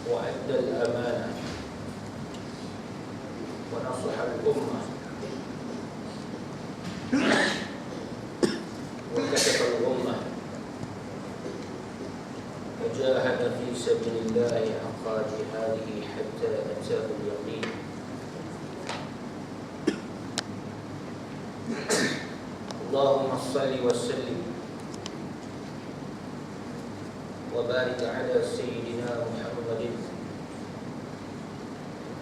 وأدى الأمانة ونصح الأمة وكشف الغمة وجاهد في سبيل الله حق جهاده حتى أتاه اليقين. اللهم صل وسلم وبارك على سيدنا محمد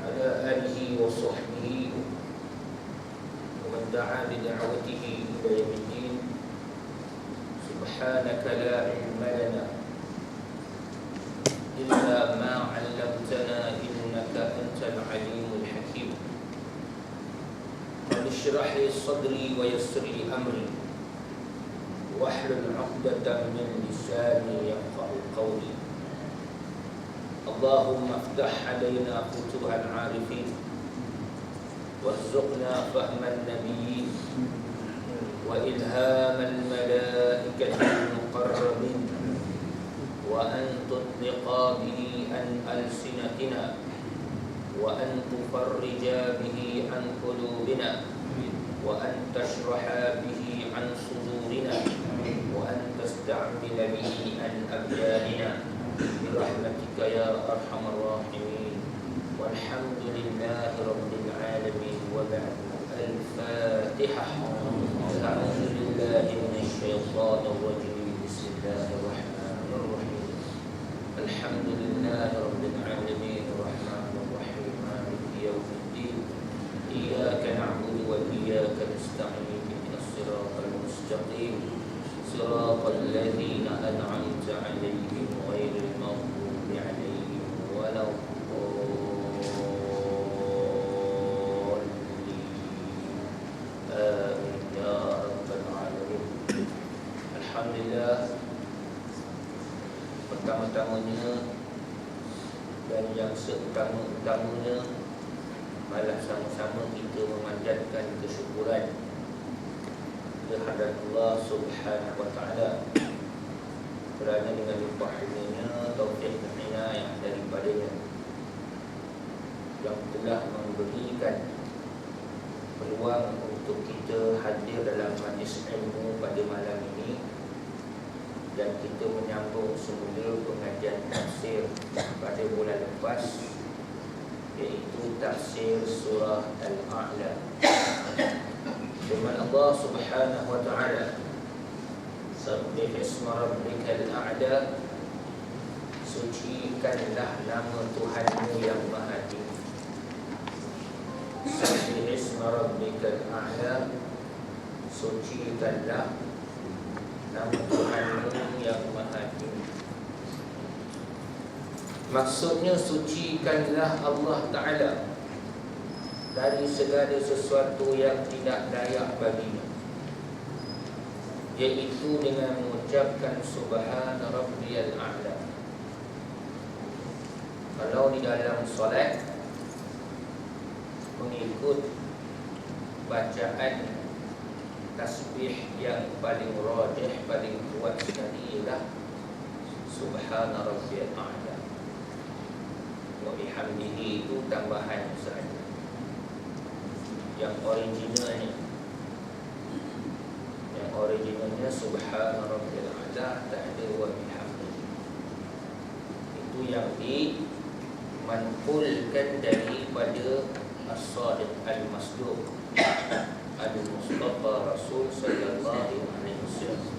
على آله وصحبه ومن دعا بدعوته إلى يوم الدين. سبحانك لا علم لنا إلا ما علمتنا إنك أنت العليم الحكيم. رب اشرح لي صدري ويسر لي أمري واحلل عقدة من لساني يفقهوا قولي. اللهم افتح علينا فتوح العارفين وارزقنا فهم النبيين وإلهام الملائكة المقربين وأن تطلق به عن ألسنتنا وأن تفرج به عن قلوبنا وأن تشرح به عن صدورنا وأن تستعمل به عن أبداننا برحمتك يا أرحم الراحمين. والحمد لله رب العالمين. وبعد. الفاتحة. أعوذ بالله من الشيطان الرجيم. بسم الله الرحمن الرحيم. الحمد لله رب العالمين الرحمن الرحيم مالك يوم الدين. إياك نعبد وإياك نستعين. اهدنا الصراط المستقيم صراط الذين أنعمت عليهم غير المغضوب عليهم ولا الضالين. آمين يا رب العالمين. Alhamdulillah, pertama-tamanya dan yang seutama-utamanya, malah sama-sama kita memanjatkan kesyukuran kehadirat Allah Subhanahu wa taala kerana dengan limpah ilmunya, taufik dan inayah daripadanya yang telah memberikan peluang untuk kita hadir dalam majlis ilmu pada malam ini, dan kita menyambung semula pengajian tafsir pada bulan lepas, iaitu tafsir surah Al-A'la. Firman Allah Subhanahu wa taala, Sabbih isma rabbikal a'la, sucikanlah nama Tuhanmu yang maha tinggi. Sabbih isma rabbikal a'la, sucikanlah nama Tuhanmu yang maha tinggi. Maksudnya sucikanlah Allah Ta'ala dari segala sesuatu yang tidak layak baginya, iaitu dengan mengucapkan Subhana Rabbiyal A'la. Kalau di dalam solat mengikut bacaan tasbih yang paling rajih, paling kuat sekali ialah Subhana Rabbiyal A'la. Wa bihamdihi itu tambahan sahaja. Yang originalnya Subhana Rabbiyal A'la, tak ada wa bihamdihi. Itu yang dimanqulkan daripada As-Sadiq Al-Masduq Al-Mustafa Rasul sallallahu alaihi wasallam.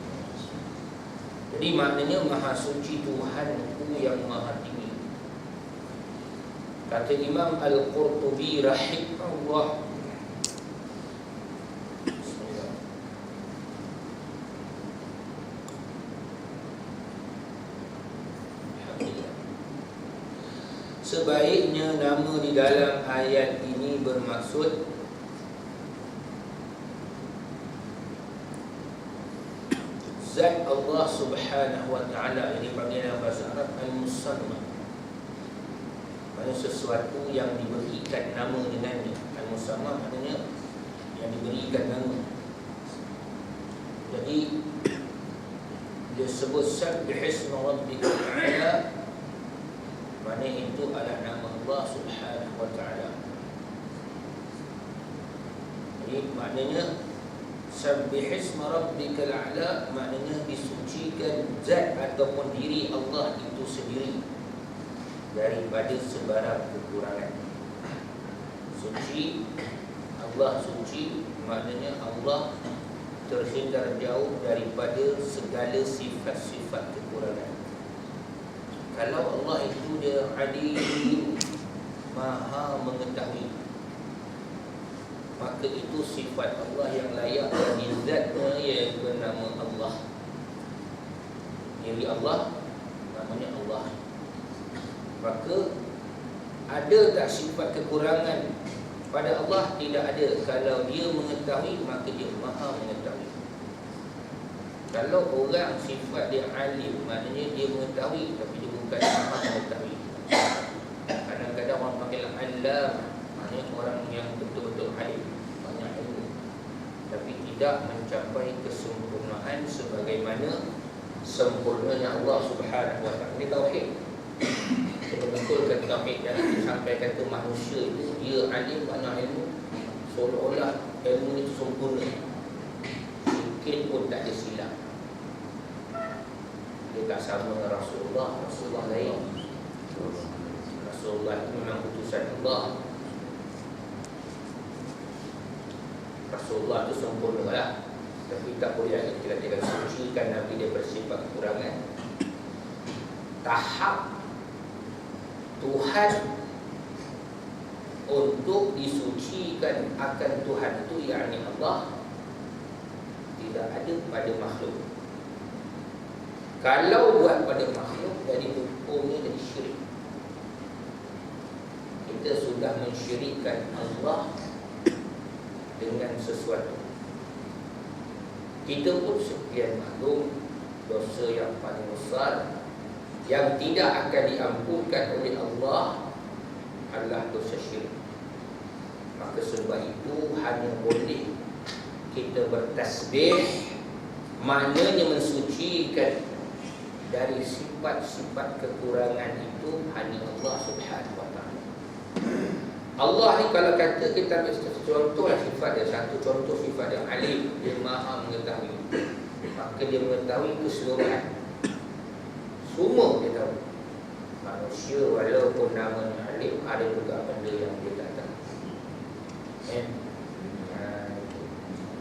Jadi maknanya maha suci Tuhanku yang maha tinggi. Kata Imam Al-Qurtubi rahimahullah, sebaiknya nama di dalam ayat ini bermaksud zat Allah Subhanahu wa taala. Ini panggilan bahasa Arab al-musamma, maksudnya sesuatu yang diberikan nama dengannya. Al-musamma maknanya yang diberikan nama. Jadi dia sebut sabbih isma rabbikal a'la, mana Mana itu adalah nama Allah Subhanahu wa ta'ala. Jadi maknanya Sabbihisma rabbikal a'la, maknanya disucikan zat ataupun diri Allah itu sendiri daripada sebarang kekurangan. Suci, Allah suci, maknanya Allah terhindar jauh daripada segala sifat-sifat kekurangan. Kalau Allah itu dia alim, maha mengetahui, maka itu sifat Allah yang layak bagi zatnya, yang bernama Allah. Diri Allah namanya Allah. Maka ada tak sifat kekurangan pada Allah? Tidak ada. Kalau dia mengetahui, maka dia maha mengetahui. Kalau orang sifat dia alim, maknanya dia mengetahui, tapi dia bukan maha mengetahui. Kadang-kadang orang panggil alam, maknanya orang yang betul-betul alim, banyak ilmu, tapi tidak mencapai kesempurnaan sebagaimana sempurnanya Allah Subhanahu wa ta'ala. Ini tauhid. Betul-betul kata tauhid. Jangan sampai kata manusia itu dia alim, banyak ilmu, seolah-olah ilmu itu sempurna, sikit pun tak ada silap. Dia tak sama dengan Rasulullah. Rasulullah lain. Rasulullah itu memang utusan Allah. Rasulullah itu sempurna lah, tapi tak boleh kita katakan suci kan Nabi dia bersifat kekurangan. Tahap Tuhan untuk disucikan akan Tuhan itu, yakni Allah, tidak ada pada makhluk. Kalau buat pada makhluk, jadi hukumnya jadi syirik. Kita sudah mensyirikkan Allah dengan sesuatu. Kita pun sekian maklum dosa yang paling besar yang tidak akan diampunkan oleh Allah adalah dosa syirik. Maka sebab itu hanya boleh kita bertasbih, maknanya mensucikan dari sifat-sifat kekurangan itu hanya Allah Subhanahu wa ta'ala. Allah ni kalau kata kita ambil contohlah sifat dia, satu contoh sifat dia alim, dia maha mengetahui, maka dia mengetahui keseluruhan, semua dia tahu. Manusia walaupun namanya alim, ada juga benda yang dia tak tahu.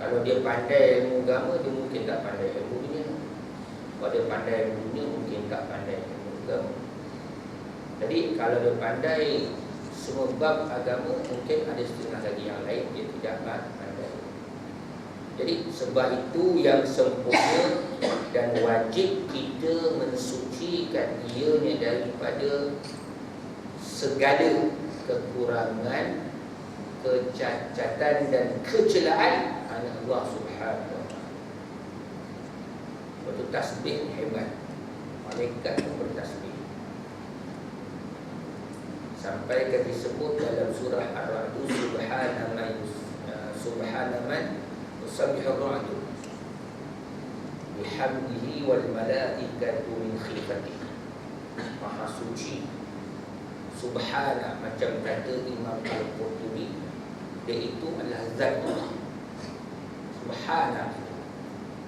Kalau dia pandai ilmu agama, dia mungkin tak pandai ilmu dunia. Kalau dia pandai ilmu dunia, mungkin tak pandai ilmu agama. Jadi kalau dia pandai semua bab agama, mungkin ada setengah lagi yang lain dia tidak pandai. Jadi sebab itu yang sempurna dan wajib kita mensucikan ianya daripada segala kekurangan, kecacatan dan kecelaan hanya Allah Subhanahu wa ta'ala. Waktu tasbih hebat, malaikat pun bertasbih. Sampai ke disebut dalam surah Ar-Ra'd, subhana man yusabbihu ar-ra'du bihamdihi wal malaikatu min khifatihi. Maha suci, subhana, macam kata Imam Al-Qurtubi, dia itu adalah zat Allah. Subhana,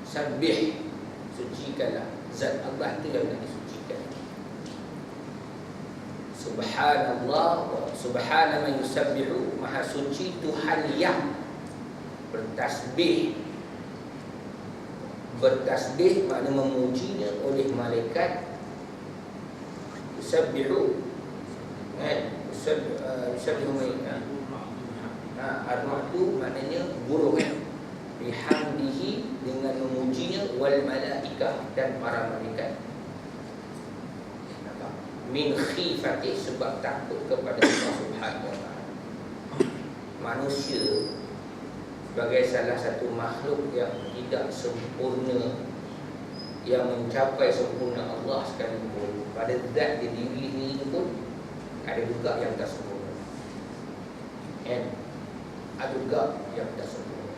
sabbih, sucikanlah, zat Allah itu yang nak disucikan. Subhanallah, subhana man yusabbihu, maha suci Tuhan yang bertasbih. Bertasbih makna memujinya oleh malaikat. Yusabbihu, yusabbihu ar-ra'du maknanya burung, bihamdihi, dengan memujinya, wal malaikah, dan para malaikat. Min khifati, sebab takut kepada Allah Subhanahu wa ta'ala. Manusia sebagai salah satu makhluk yang tidak sempurna, yang mencapai sempurna Allah sekalipun, pada zat diri ini pun ada juga yang tak sempurna, ada juga yang tak sempurna.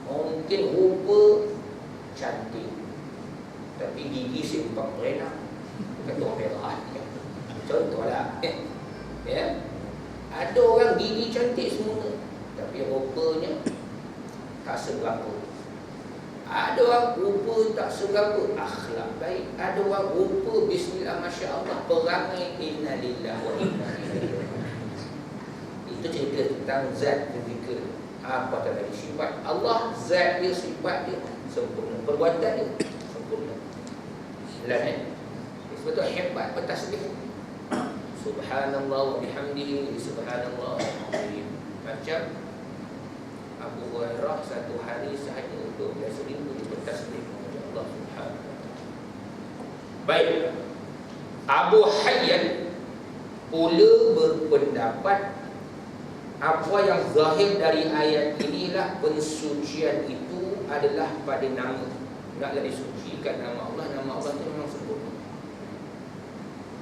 Mungkin rupa cantik, tapi gigi simpang berenak, ketua merah. Contohlah berapa? Akhlak baik. Ada orang rupa bismillah masya-Allah, perangai inna lillahi wa inna ilaihi raji'un. Itu cerita tentang zat fizikal. Apa tadi sifat Allah, zat dia, sifat dia sempurna, perbuatan dia sempurna. Lain. Sebab tu hebat bertasbih. Subhanallah wa bihamdihi, subhanallah alazim. Macam Abu Hurairah satu hari sahaja 12,000 dia bertasbih kepada Allah Subhanahu wa taala. Baik. Abu Hayyan pula berpendapat apa yang zahir dari ayat inilah pensucian itu adalah pada nama. Naklah disucikan nama Allah itu memang sempurna.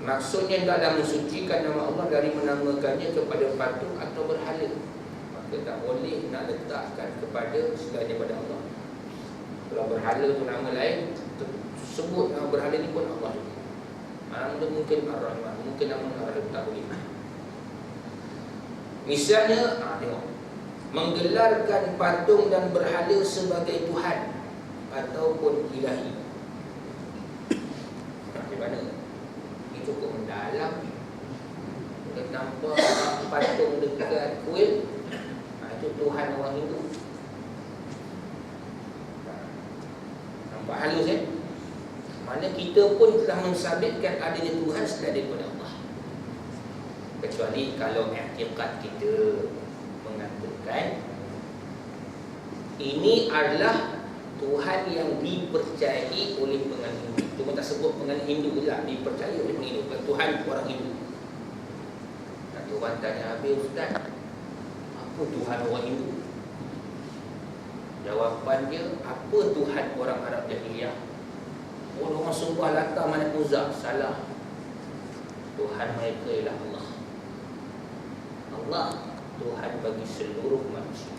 Maksudnya taklah mensucikan nama Allah dari menamakannya kepada patung atau berhala. Maka tak boleh nak letakkan kepada selain daripada Allah. Kalau berhala tu nama lain, sebut nama berhala ni pun Allah juga. Nama tu mungkin Ar-Rahman, mungkin nama Ar-Rahim, tak boleh. Misalnya, tengok, menggelarkan patung dan berhala sebagai Tuhan ataupun ilahi. Macam mana? Itu cukup mendalam. Kita nampak patung dekat kuil, itu Tuhan orang Hindu. Nampak halus kan? Mana kita pun telah mensabitkan adanya Tuhan selain daripada Allah. Kecuali kalau i'tiqad kita mengatakan ini adalah Tuhan yang dipercayai oleh penganut Hindu. Cuma tak sebut penganut Hindu pula, dipercayai oleh penganut Hindu. Tuhan orang Hindu. Dan Tuhan tanya habis, Ustaz, apa Tuhan orang Hindu? Jawapan dia, apa Tuhan orang Arab Jahiliyah? Orang sembah Lata, Manat, Uzza. Salah. Tuhan mereka ialah Allah. Allah Tuhan bagi seluruh manusia.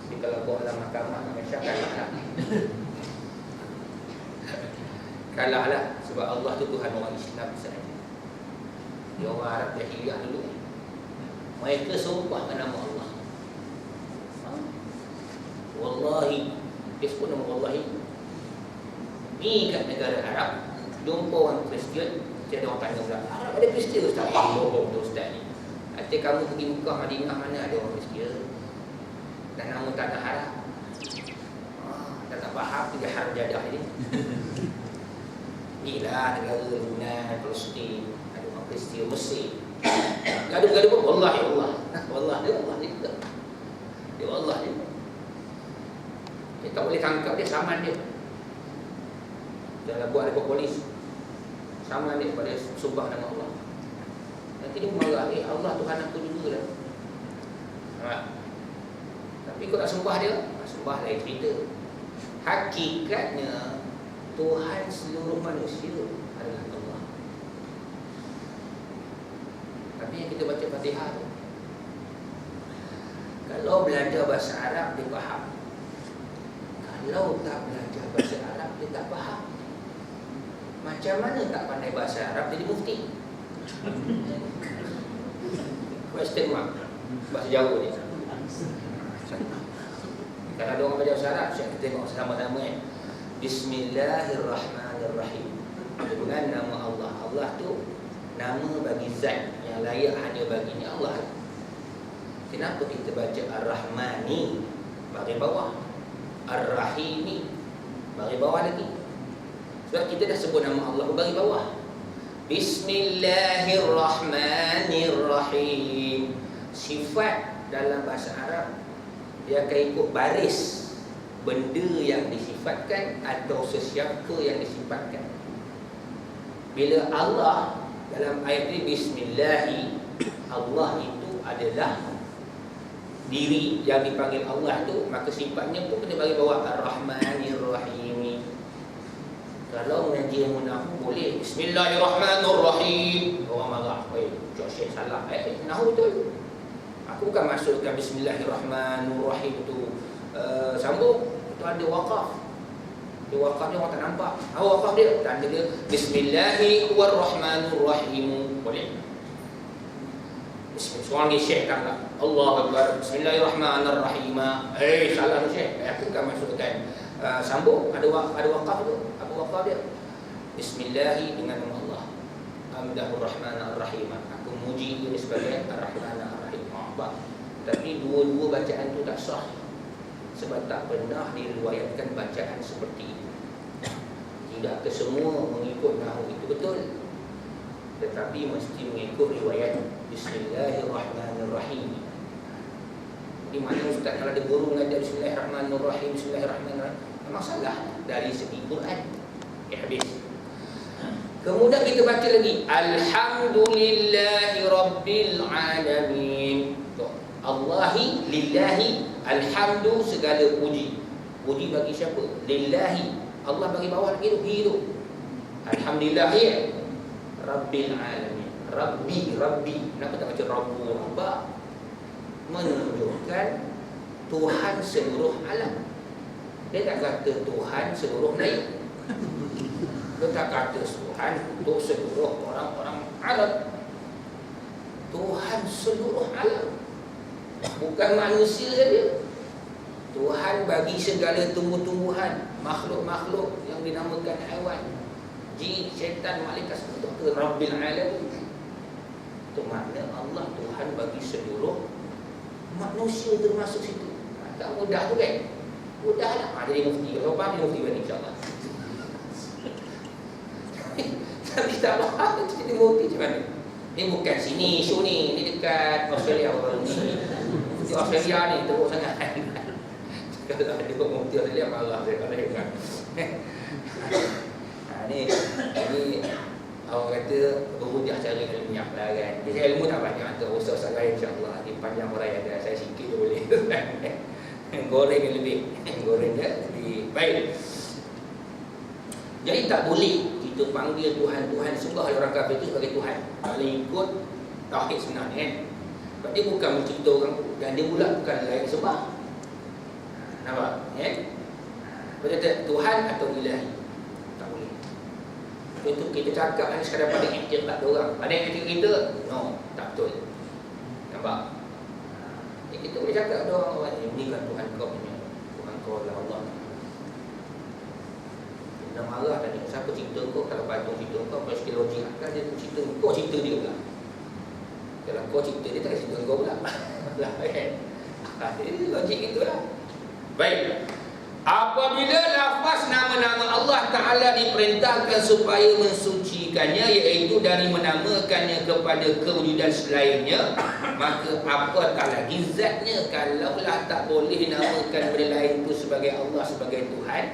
Jadi kalau bawa dalam mahkamah, Malaysia kalahlah. Kalahlah. Sebab Allah tu Tuhan orang Islam sahaja. Dia orang Arab Jahiliyah dulu, mereka sumpah dengan nama Allah. Wallahi. Dia sebut nama Wallahi. Ni kat negara Arab, jumpa orang Kristian. Dia ada orang tanya pula, Arab ada Kristian Ustaz? Oh, Ustaz ni. Nanti kamu pergi Mekah, Madinah, mana ada orang Kristian? Dan nama tanah Arab. Tak faham, tiga harap jadah ni. Inilah negara Yunan, Palestin, ada orang Kristian, Mesir. Gaduh-gaduh pun, Wallah ya Allah. Wallah dia Allah juga. Dia Allah juga. Dia tak boleh tangkap dia, saman dia. Jangan buat report polis. Saman dia pada sumpah nama Allah. Nanti dia marah, Allah Tuhan aku juga lah. Tapi kau tak sembah dia, sembah lain cerita. Hakikatnya Tuhan seluruh manusia adalah Allah. Tapi yang kita baca Fatihah tu, kalau belajar bahasa Arab dia faham. Kalau tak belajar bahasa Arab dia tak faham. Macam mana tak pandai bahasa Arab jadi mufti? Question mark. Bahasa Jawa ni. Kalau ada orang belajar bahasa Arab, kita tengok sama-sama kan. Bismillahirrahmanirrahim. Dengan nama Allah. Allah tu nama bagi zat yang layak hanya baginya Allah. Kenapa kita baca Ar-Rahmani bagi bawah, Ar-Rahimi bagi bawah lagi? Sebab kita dah sebut nama Allah bagi bawah. Bismillahirrahmanirrahim. Sifat dalam bahasa Arab dia akan ikut baris benda yang disifatkan atau sesiapa yang disifatkan. Bila Allah dalam ayat ini Bismillahi, Allah itu adalah diri yang dipanggil Allah tu, maka sifatnya pun kena bagi bawah Ar-Rahmanir-Rahim. Kalau mengaji ilmu nahwu boleh Bismillahirrahmanirrahim. Orang marah, Cik Syekh salah. Nahwu betul. Aku bukan masukkan Bismillahirrahmanirrahim tu sambung. Itu ada wakaf. Dia wakaf dia orang tak nampak. Wakaf dia tanda dia Bismillahirrahmanirrahim. Boleh. Seorang ni Syekh kan tak? Allah Akbar. Bismillahirrahmanirrahim. Salah Syekh. Aku bukan masukkan Sambung, ada waqaf tu. Apa waqaf dia? Bismillahi, dengan nama Allah. Amdahur Rahman Ar-Rahim. Aku muji dia sebagai Ar-Rahman Ar-Rahim. Tapi dua-dua bacaan tu tak sah, sebab tak pernah diriwayatkan bacaan seperti itu. Tidak kesemua mengikut nahwu itu betul, tetapi mesti mengikut riwayat Bismillahirrahmanirrahim. Di mana ustaz kalau ada guru mengajar Bismillahirrahmanirrahim, Bismillahirrahmanirrahim, memang salah dari segi Quran. Habis. Kemudian kita baca lagi Alhamdulillahi Rabbil Alamin. Allahi, lillahi, alhamdu, segala puji. Puji bagi siapa? Lillahi. Allah bagi bawah lagi tu, hi tu. Alhamdulillahi Rabbil Alamin. Rabbi. Kenapa tak baca Rabbu? Rabba. Menunjukkan Tuhan seluruh alam. Dia tak kata Tuhan seluruh Melayu. Dia tak kata Tuhan untuk seluruh orang-orang Arab. Tuhan seluruh alam, bukan manusia saja. Tuhan bagi segala tumbuh-tumbuhan, makhluk-makhluk yang dinamakan haiwan, jin, syaitan, malaikat, semua tu Rabbil Alamin. Itu makna Allah Tuhan bagi seluruh manusia termasuk situ. Tak mudah tu kan? Mudah lah. Jadi mufti. Kalau faham dia mufti balik insyaAllah. Tapi tak faham tu jadi mufti macam mana? Ni bukan sini isu ni. Ni dekat Australia orang ni. Mufti Australia ni teruk sangat. Kalau ada mufti Australia marah saya kalau hebat. Ni orang kata berhujah cara ilmiah lah kan. Jadi ilmu tak banyak tu. Ustaz-ustaz lain insyaAllah di panjang orang ada saya sikit tu boleh. Goreng dia lebih. Goreng dia lebih baik. Jadi tak boleh kita panggil Tuhan sembah orang kafir itu sebagai Tuhan. Kalau ikut tauhid sebenarnya kan. Sebab dia bukan mencipta orang dan dia pula bukan layak sembah. Nampak? Kan? Berkata Tuhan atau ilahi. Tak boleh. Itu kita cakap ni sekadar pada iktir tak ada orang. Pada iktir kita, no, tak betul. Nampak? Kita boleh cakap ada orang ini kan Tuhan kau punya. Tuhan kau adalah Allah. Dia marah tadi, siapa cipta kau? Kalau patung cipta kau, apa skill logik kan dia cipta kau, cipta dia pula. Kalau kau cipta dia, tak cipta kau pula. Lah kan? Jadi logik itulah. Baik. Apabila lafaz nama-nama Allah Ta'ala diperintahkan supaya mensucikannya, iaitu dari menamakannya kepada kewujudan selainnya, maka apatah lagi zatnya. Kalaulah tak boleh dinamakan benda lain itu sebagai Allah, sebagai Tuhan,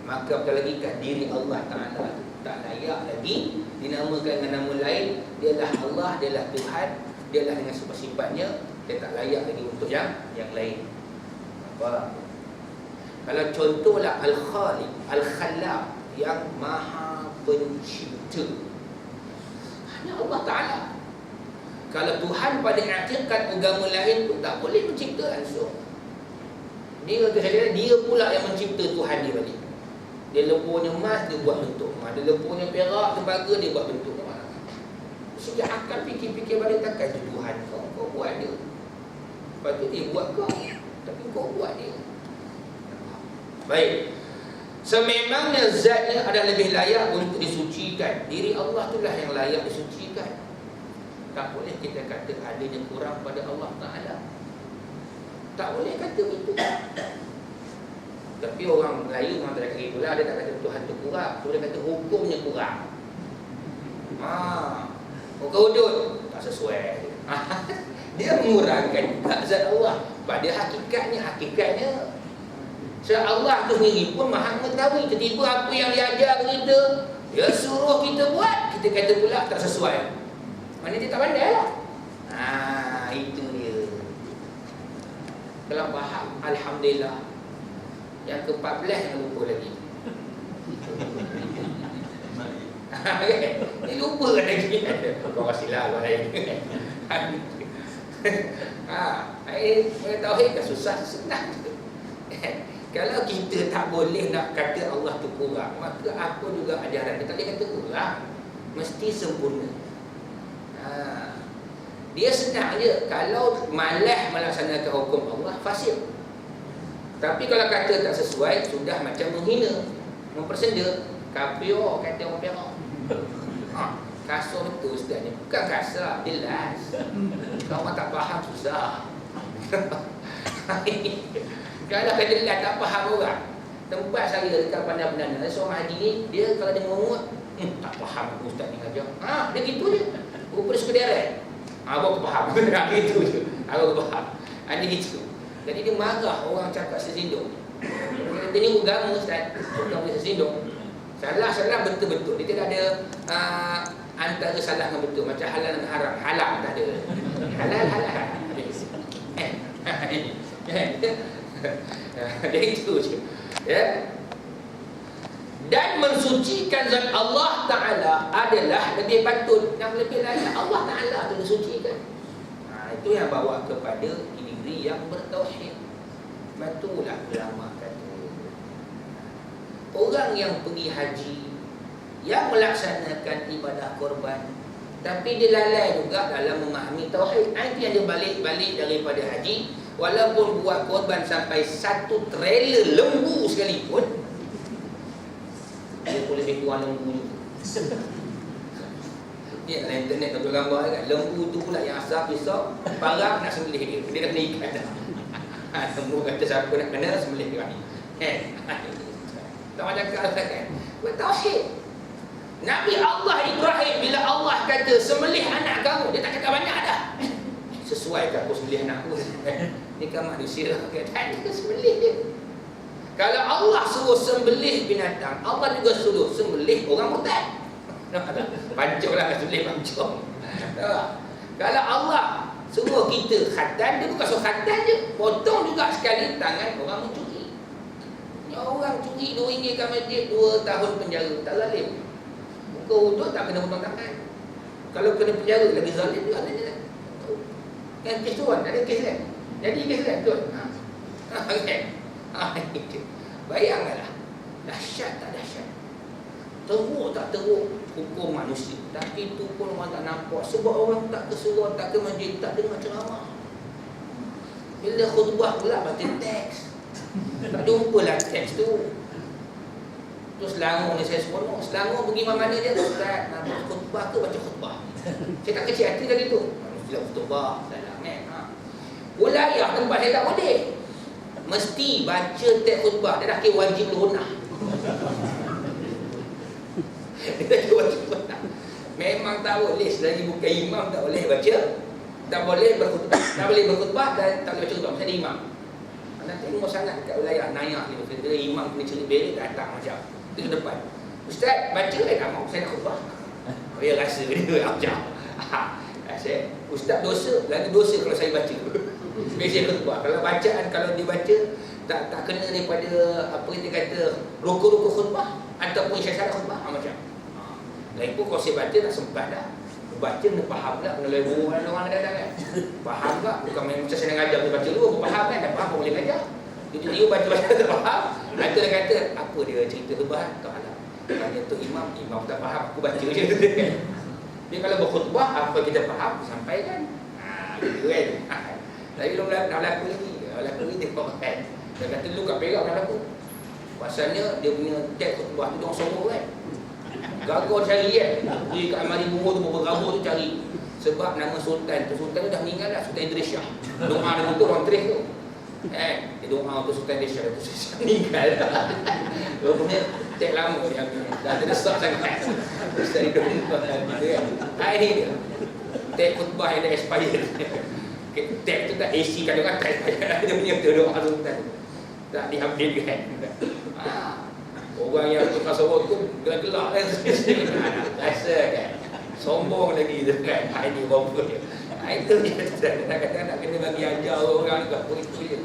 maka apatah lagi kan diri Allah Ta'ala tak layak lagi dinamakan dengan nama lain. Dialah Allah, dialah Tuhan, dialah dengan sifat-sifatnya. Dia tak layak lagi untuk yang lain. Apa? Kalau contohlah Al-Khaliq, Al-Khallaq, yang Maha Pencipta, hanya Allah Ta'ala. Kalau Tuhan pada hakikat agama lain tu tak boleh mencipta langsung. Dia kata saya, dia pula yang mencipta Tuhan dia balik. Dia lemburnya emas, dia buat bentuk emas. Dia lemburnya perak, tembaga, dia buat bentuk emas. Sejak akal fikir-fikir balik, takkan itu Tuhan kau buat dia. Lepas tu dia buat kau, tapi kau buat dia. Baik. Sememangnya zatnya ada lebih layak untuk disucikan. Diri Allah itulah yang layak disucikan. Tak boleh kita kata adanya kurang pada Allah Ta'ala. Tak boleh kata begitu. Tapi orang Melayu memang tak kata itulah. Dia tak kata Tuhan tu kurang. Dia kata hukumnya kurang. Muka hudud tak sesuai. Dia mengurangkan zat Allah. Pada hakikatnya sebab Allah tu sendiri pun maha mengetahui. Tiba-tiba apa yang dia ajar kita, dia suruh kita buat, kita kata pula tak sesuai. Mana dia tak pandai lah. Itu dia. Kalau faham, Alhamdulillah. Yang ke-14 yang lupa lagi. Dia lupa kan lagi. Kau kasihlah kau lain. Tauhid kan susah, senang. Kalau kita tak boleh nak kata Allah tu kurang, maka apa juga ajaran dia tak boleh kata kurang, mesti sempurna. Dia senang je. Kalau malas melaksanakan hukum Allah, fasik. Tapi kalau kata tak sesuai, sudah macam menghina, mempersenda. Kapio kata orang Perak. Kasar betul Ustaz ni. Bukan kasar, jelas. Kalau orang tak faham, susah. Kalau kata jelas tak faham orang. Tempat saya dekat Pandai Penanda, seorang haji ni, dia kalau dia mengut, tak faham Ustaz ni ajar. Dia gitu je. Rupa dia suka deret. Abang faham. Gitu je. Abang faham. Dia gitu. Jadi dia marah orang cakap sesindung. Dia ni agama Ustaz, bukan boleh sesindung. Salah betul-betul. Dia tidak ada antara salah dengan betul. Macam halal dengan haram. Halal tak ada. Halal. Dia itu je. Ya. Dan mensucikan zat Allah Ta'ala adalah lebih patut, yang lebih layak Allah Ta'ala itu disucikan. Itu yang bawa kepada diri yang bertauhid. Betulah ulama kata, orang yang pergi haji, yang melaksanakan ibadah korban, tapi dia lalai juga dalam memahami tauhid. Itu yang dia balik daripada haji, walaupun buat korban sampai 1 trailer lembu sekalipun, dia pun lebih kurang lembu. Ni dalam internet tak gambar kan, lembu tu pula yang asal pisau, parang nak sembelih dia. Dia dah kena ikat dah. Lembu kata siapa nak kena sembelih dia ni. Tak macam kata kan. Bertauhid. Nabi Allah Ibrahim bila Allah kata sembelih anak kamu, dia tak cakap banyak dah. Sesuaikan aku sembelih anak aku. Ni kan manusia lah kan. Dia sembelih dia. Kalau Allah suruh sembelih binatang, Allah juga suruh sembelih orang murtad. Pancung lah sembelih pancung. Kalau Allah suruh kita khatan, dia bukan suruh khatan je, potong juga sekali tangan orang mencuri. Ni orang curi RM2 kat masjid, 2 tahun penjara, tak zalim. Muka uduk tak kena potong tangan. Kalau kena penjara lagi zalim juga. Kan kes tu kan, ada kes kan. Jadi kes kan tu. Bayangkanlah, dahsyat tak dahsyat, teruk tak teruk hukum manusia. Tapi itu pun orang tak nampak, sebab orang tak ke surau, tak ke masjid, tak dengar ceramah. Bila khutbah pula baca teks, tak jumpalah teks tu. Terus Selangor ni saya seronok. Selangor pergi mana dia, Ustaz nak baca khutbah ke baca khutbah? Saya tak kecil hati lagi tu. Manusia khutbah, salah kan. Wilayah tempat saya tak boleh, mesti baca teks khutbah. Dia dah kira wajib lunah. Dia dah kira wajib lunah. Memang tak boleh, selagi bukan imam tak boleh baca, tak boleh berkhutbah dan tak boleh baca khutbah. Misalnya imam, anda tengok sangat kat wilayah Nayak ni, kata imam kena cari berik datang macam itu ke depan. Ustaz baca tak mau, saya nak khutbah. Dia rasa dia macam Ustaz dosa, lagi dosa kalau saya baca. Biasa khutbah. Kalau bacaan, kalau dibaca tak kena daripada apa kita kata rukun-rukun khutbah ataupun syarat khutbah macam. Lagi pun kalau saya baca tak sempat dah. Baca kena faham pula, kena lebar orang datang kan. Faham tak? Bukan macam saya nak ngajar dia baca dulu, faham kan? Dah faham pun boleh ngajar. Dia baca-baca tak faham. Nanti dia kata apa dia cerita khutbah tak faham. Tanya tu imam tak faham, aku baca je kan. Dia kalau berkhutbah apa kita faham sampaikan. Gitu kan. Tapi belum nak laku lagi tengok kan. Dia kata dulu kat Perak nak laku. Pasalnya dia punya teks khutbah tu dia orang sombong kan. Gagau cari kan. Dia kat Amari Bungo tu bergabung tu cari. Sebab nama Sultan tu, Sultan tu dah meninggal dah, Sultan Idris Shah. Doa dia tu orang teris tu. Dia doa tu Sultan Idris Shah tu meninggal dah. Rupanya teks lama dia dah terdesak sangat. Ustaz hidup ni gitu kan. Ini dia. Teks khutbah yang dah expired. Teks tu tak AC kan orang tak dia punya doa Sultan tak diambil kan. Orang yang tukar sorok tu gelak-gelak kan. Rasa kan sombong lagi tu kan. Ini bomba dia. Itu dia kadang-kadang nak kena bagi ajar orang ke apa itu dia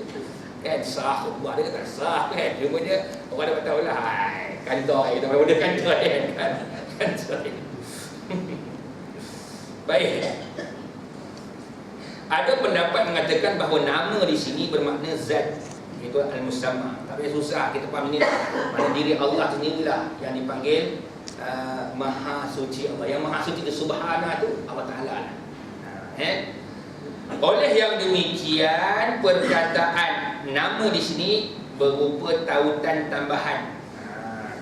kan. Sah khutbah dia tak sah kan. Cuma dia orang dapat tahu lah kantor itu memang dia kantor kan. Kantor. Baik. Ada pendapat mengatakan bahawa nama di sini bermakna zat, itu al-musamma. Tak payah susah kita faham ini. Mana diri Allah sendirilah yang dipanggil Maha Suci Allah. Yang Maha Suci itu Subhana itu Allah Ta'ala. Oleh yang demikian perkataan nama di sini berupa tautan tambahan.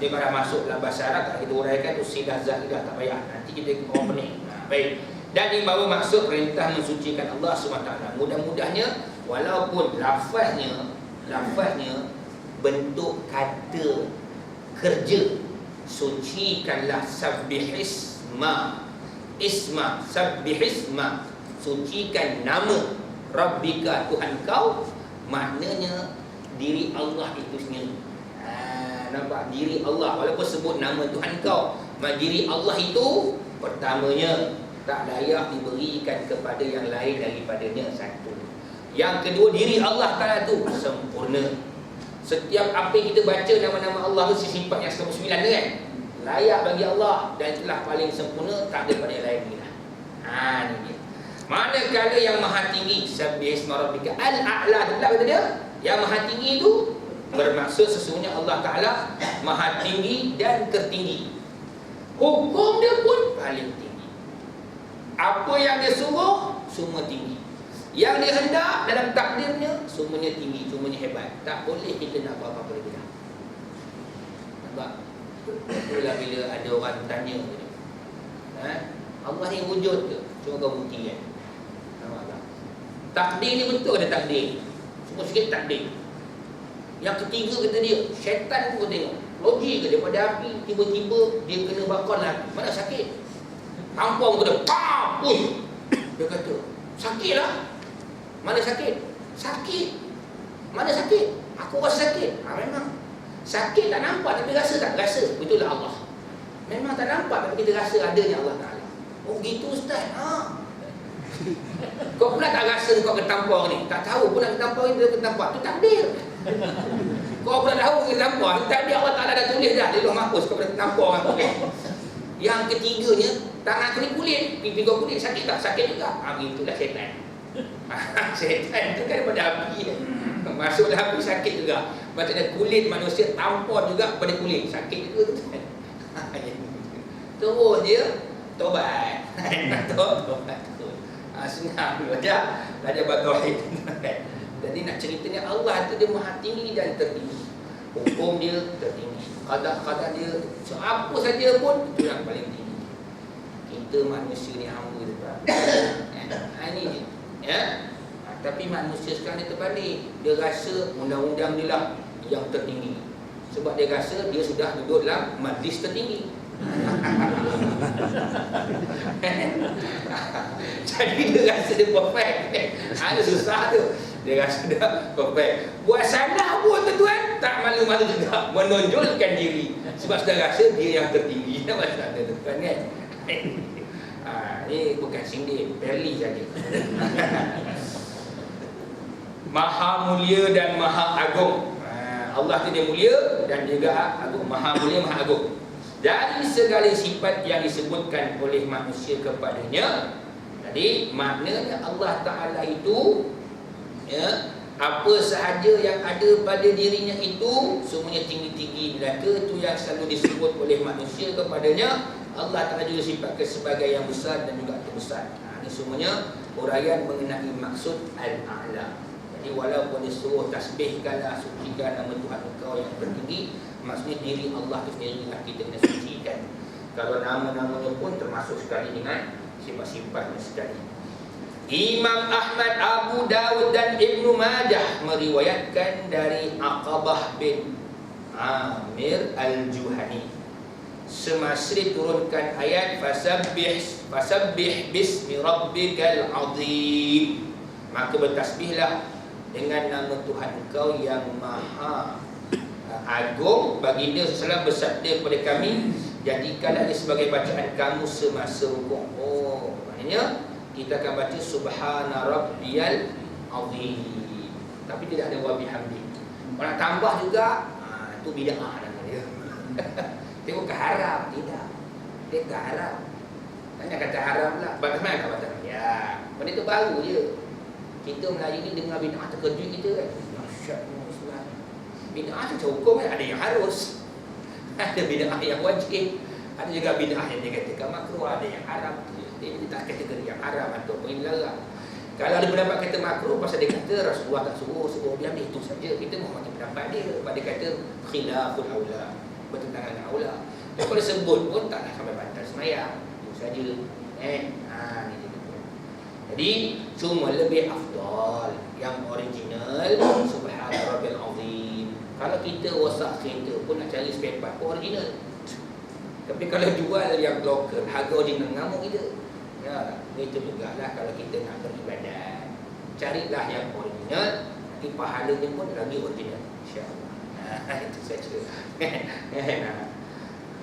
Dia kalau masuk dalam bahasa Arab, kalau kita uraikan tu silah zaidah, tak payah. Nanti kita orang pening. Baik. Dan ini baru maksud perintah mensucikan Allah SWT. Mudah-mudahnya, walaupun lafaznya bentuk kata kerja, sucikanlah, sabbihisma, sabbihisma, sucikan nama Rabbika, Tuhan kau, maknanya diri Allah itu sendiri. Nampak? Diri Allah, walaupun sebut nama Tuhan kau, diri Allah itu pertamanya tak layak diberikan kepada yang lain daripadanya, satu. Yang kedua, diri Allah Ta'ala itu sempurna. Setiap apa yang kita baca nama-nama Allah itu sifat yang 99 kan, layak bagi Allah, dan itulah paling sempurna, tak ada pada yang lain lagi. Ini dia. Manakala yang maha tinggi, sabbihisma rabbika al-a'la, itu pula kata dia, yang maha tinggi itu bermaksud sesungguhnya Allah Ta'ala maha tinggi dan tertinggi. Hukum dia pun paling tinggi. Apa yang dia suruh, semua tinggi. Yang dia hendak dalam takdirnya, semuanya tinggi, semuanya hebat. Tak boleh kita nak buat apa-apa lagi dah. Nampak? Itulah bila ada orang tanya, Allah ni wujud ke? Cuma kau bukti kan? Nampak tak? Takdir ni betul ada takdir. Semua sikit takdir. Yang ketiga kata dia, syaitan pun tengok. Logik ke daripada api, tiba-tiba dia kena bakar lagi. Mana sakit? Tampung ke dia, pam! Dia kata, sakit lah. Mana sakit? Sakit. Mana sakit? Aku rasa sakit. Memang. Sakit tak nampak tapi rasa tak? Rasa. Itulah Allah. Memang tak nampak tapi kita rasa adanya Allah Ta'ala. Oh gitu Ustaz. Kau pula tak rasa kau ketampar ni. Tak tahu pula ketampar ni dia ketampar. Itu takdir. Kau pula tahu ketampar. Tadi Allah Ta'ala dah tulis dah di luar mahfuz kau pula ketampar orang. Yang ketiganya, tangan kau ni kulit, pipi kau kulit, sakit tak? Sakit juga. Itulah syaitan. Syaitan tu kan daripada api. Masuklah api, sakit juga. Maksudnya kulit manusia tampar juga pada kulit, sakit juga. Terus dia tobat. Tobat. Senang dulu aja. Dah bertauhid. Jadi nak ceritanya Allah tu dia maha tinggi dan tertinggi. Hukum dia tertinggi. Qada dia apa saja pun itu yang paling tinggi. Kita manusia ni hamba depan. Ini dia. Ya. Tapi manusia sekarang dia terbalik. Dia rasa undang-undang dia lah yang tertinggi. Sebab dia rasa dia sudah duduk dalam majlis tertinggi. Jadi dia rasa dia perfect. Ada susah tu. Dia rasa dah perfect. Buat salah pun tuan-tuan tak malu-malu juga menonjolkan diri. Sebab sudah rasa dia yang tertinggi. Macam ada tuan kan. Ini bukan sindir, perli saja. Maha mulia dan maha agung. Allah tu dia mulia dan juga agung. Maha mulia, maha agung. Dari segala sifat yang disebutkan oleh manusia kepadanya. Jadi maknanya Allah Ta'ala itu, ya, apa sahaja yang ada pada dirinya itu semuanya tinggi-tinggi neraka. Itu yang selalu disebut oleh manusia kepadanya. Allah Ta'ala juga sifatkan sebagai yang besar dan juga terbesar. Ini semuanya uraian mengenai maksud Al-A'la. Jadi walaupun disuruh tasbihkanlah, sucikan nama Tuhan engkau yang tertinggi, maksudnya diri Allah itu sendiri lah kita kena sucikan. Kalau nama-namanya pun termasuk sekali dengan sifat-sifatnya sekali. Imam Ahmad, Abu Dawud dan Ibnu Majah meriwayatkan dari Aqabah bin Amir Al-Juhani semasa diturunkan ayat fasabbih bismi rabbikal azim, maka bertasbihlah dengan nama Tuhan engkau yang maha agung. Baginda SAW bersabda kepada kami, jadikanlah dia sebagai bacaan kamu semasa rukuk. Oh, maknanya kita akan baca subhana rabbiyal azim, tapi tidak ada wa bihamdi. Kalau tambah juga, itu bid'ah nama dia. Dia bukan haram, tidak. Dia bukan haram. Tanya kata haram lah. Bagaimana nak baca? Ya, benda itu baru je. Kita Melayu ni dengar bid'ah terkejut kita kan. Masyaallah Islam. Bid'ah tu hukum kan, ada yang harus. Ada bid'ah yang wajib. Ada juga bid'ah yang dia katakan makruh, ada yang haram. Dia tak kategori yang haram atau yang dilarang. Kalau ada pendapat kata makruh, pasal dia kata Rasulullah tak suruh dia ambil, itu saja. Kita menghormati pendapat dia. Pada kata khilaful aula, bertentangan dengan aula. Dan kalau sebut pun taklah sampai batal sembahyang. Itu saja. Ni dia. Jadi cuma lebih afdal yang original subhana rabbil azim. Kalau kita rosak kereta pun nak cari spare part pun original. Tapi kalau jual yang lokal, harga original, ngamuk kita. Ya, itu jugalah kalau kita nak beribadat. Carilah yang original, nanti pahalanya pun lagi original, insya-Allah. Itu saja.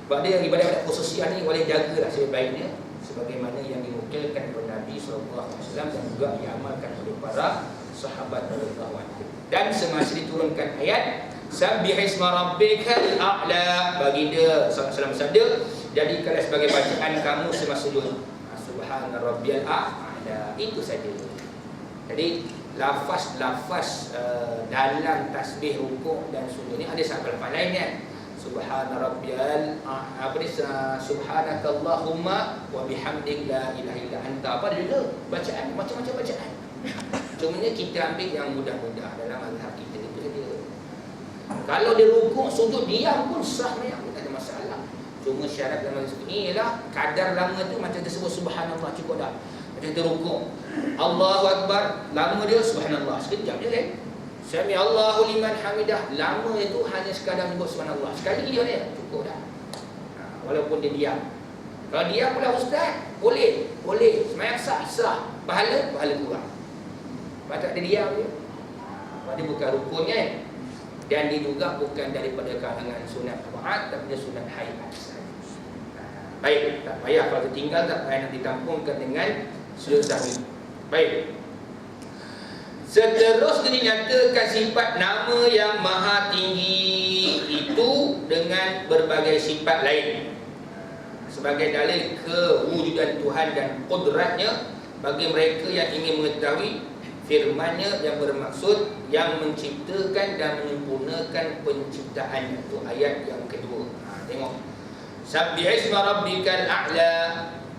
Sebab dia ibadat khususiah ni boleh jagalah sebaik-baiknya sebagaimana yang dinukilkan oleh Nabi SAW dan juga diamalkan oleh para sahabat radhiyallahu anhum. Dan semasa diturunkan ayat Sabbihisma rabbikal a'la, baginda sallallahu sabda, jadikanlah sebagai bacaan kamu semasa sujud. Subhana rabbiyal a'la. Itu saja. Jadi lafaz-lafaz dalam tasbih rukuk dan sujud ni ada satu lafaz lain kan. Subhana rabbiyal subhanakallahumma wa bihamdik la ilaha illa anta. Apa dia? Bacaan, macam-macam bacaan. Cumanya kita ambil yang mudah-mudah dalam mazhab kita itu saja. Kalau dia rukuk, sujud, diam pun sah, tak ada masalah. Cuma syarat dalam mazhab ini ialah kadar lama tu macam tersebut subhanallah cukup dah. Macam kita rukuk, Allahu akbar, lama dia subhanallah sekejap je kan. Sami Allahu liman hamidah, lama itu hanya sekadar menyebut subhanallah. Sekali dia cukup dah. Walaupun dia diam. Kalau diam pula ustaz, boleh. Sembahyang sah. Pahala kurang. Macam dia diam je. Dia bukan rukun kan. Dan dia juga bukan daripada kalangan sunat tabaat, tapi dia sunat hayat saja. Baik, tak payah kalau tertinggal, tak payah nak ditampungkan dengan sujud sahwi. Baik. Seterusnya dinyatakan sifat nama yang maha tinggi itu dengan berbagai sifat lain sebagai dalil kewujudan Tuhan dan qudratnya bagi mereka yang ingin mengetahui firman-Nya yang bermaksud yang menciptakan dan menyempurnakan penciptaan. Itu ayat yang kedua. Tengok. Sabbihisma rabbikal a'la.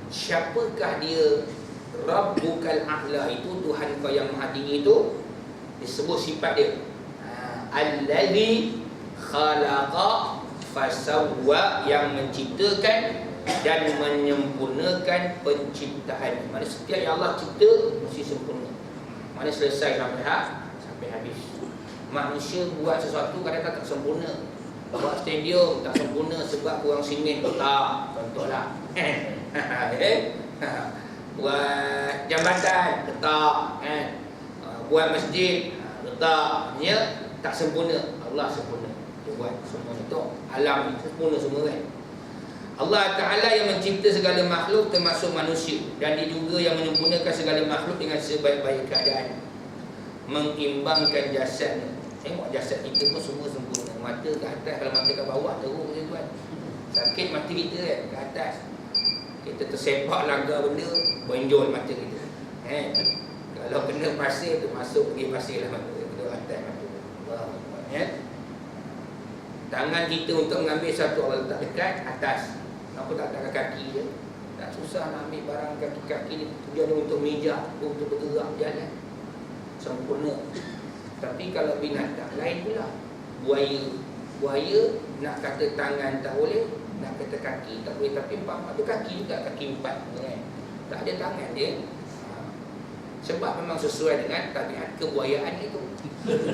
Siapakah dia? Rabbukal a'la itu Tuhan kau yang maha tinggi itu disebut sifat dia. Allazi khalaqa fasawwa, yang menciptakan dan menyempurnakan penciptaan. Maksudnya setiap yang Allah cipta mesti sempurna. Mana selesai sampai habis. Manusia buat sesuatu kadang-kadang tak sempurna. Buat stadium tak sempurna sebab kurang simen. Tak, contohlah. Buat jambatan letak, buat masjid letak, tak sempurna. Allah sempurna. Dia buat semua itu. Alam itu sempurna semua kan. Allah Ta'ala yang mencipta segala makhluk termasuk manusia, dan dia juga yang menyempurnakan segala makhluk dengan sebaik-baik keadaan, mengimbangkan jasadnya. Tengok jasad kita pun semua sempurna. Mata ke atas, kalau mata ke bawah teruk je tuan. Sakit mata kita kan, ke atas. Kita tersepak langgar benda, benjol mata kita. Kalau kena pasir tu masuk pergi pasir lah mata kita atas mata. Tangan kita untuk mengambil satu Allah letak dekat atas. Kenapa tak letak kaki je? Tak susah nak ambil barang kaki-kaki ni. Tujuan untuk mijak, untuk bergerak jalan. Sempurna. Tapi kalau binatang lain pula. Buaya nak kata tangan tak boleh, nak kata kaki tak boleh, tapi empat tu kaki juga, kaki empat kan? Tak ada tangan dia. Sebab memang sesuai dengan tabiat kebuayaan itu.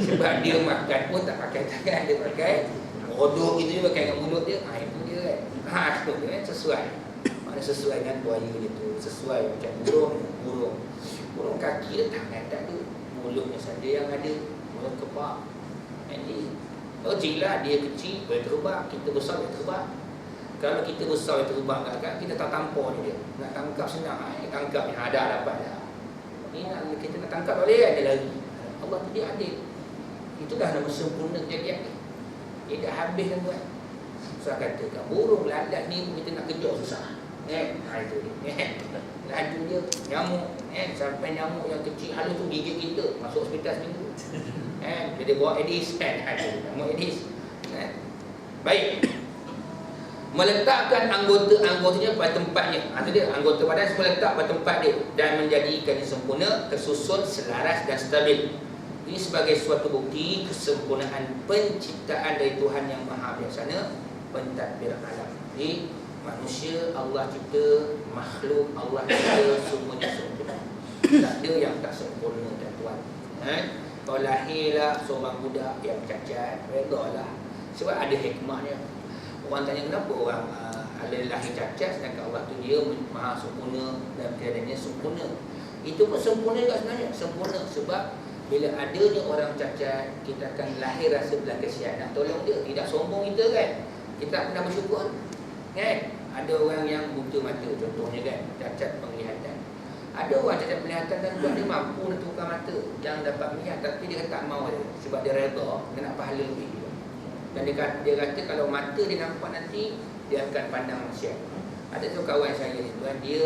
Sebab dia makan pun tak pakai tangan, dia pakai rodok itu, dia pakai dengan mulut dia. Itu dia kan. Itu dia kan sesuai. Mana sesuai dengan buaya dia tu. Sesuai macam burung kaki dia tangan tak ada, mulutnya saja yang ada. Mulut kepak. Jadi logiklah dia kecil boleh terbang, kita besar boleh terbang. Kalau kita besar boleh terbang kan, kita tak tampar dia. Nak tangkap senang, tangkap ni ada dapat dah. Ni nak kita nak tangkap boleh kan, dia lari. Allah tu dia adil. Itulah nama sempurna kejadian ni. Dia dah habis kan buat. Saya katakan burung lalat ni kita nak kejar susah. Itu dia. Laju dia nyamuk, sampai nyamuk yang kecil halus tu gigit kita, masuk hospital seminggu. Jadi bawa Aedes kan, nyamuk Aedes. Baik. meletakkan anggotanya pada tempatnya. Itu dia, anggota badan semua letak pada tempat dia dan menjadikannya sempurna, tersusun, selaras dan stabil. Ini sebagai suatu bukti kesempurnaan penciptaan dari Tuhan yang Maha Bijaksana, pentadbir alam. Jadi manusia Allah cipta, makhluk Allah cipta, semuanya sempurna. Tak ada yang tak sempurna tuan. Kalau lahirlah seorang budak yang cacat, redalah. Sebab ada hikmahnya. Orang tanya kenapa orang ada lahir cacat, sedangkan Allah tu dia Maha sempurna dan tiadanya sempurna. Itu pun sempurna juga sebenarnya. Sempurna sebab bila adanya orang cacat, kita akan lahir rasa belas kasihan, nak tolong dia. Tidak sombong kita kan. Kita pernah bersyukur kan. Ada orang yang buta mata contohnya kan, cacat penglihatan. Ada orang cacat penglihatan dan buat dia mampu nak tukar mata yang dapat melihat, tapi dia tak mau dia. Sebab dia reda, dia nak pahala lebih. Dan dia kata kalau mata dia nampak nanti, dia akan pandang manusia. Ada tu kawan saya ni tuan, dia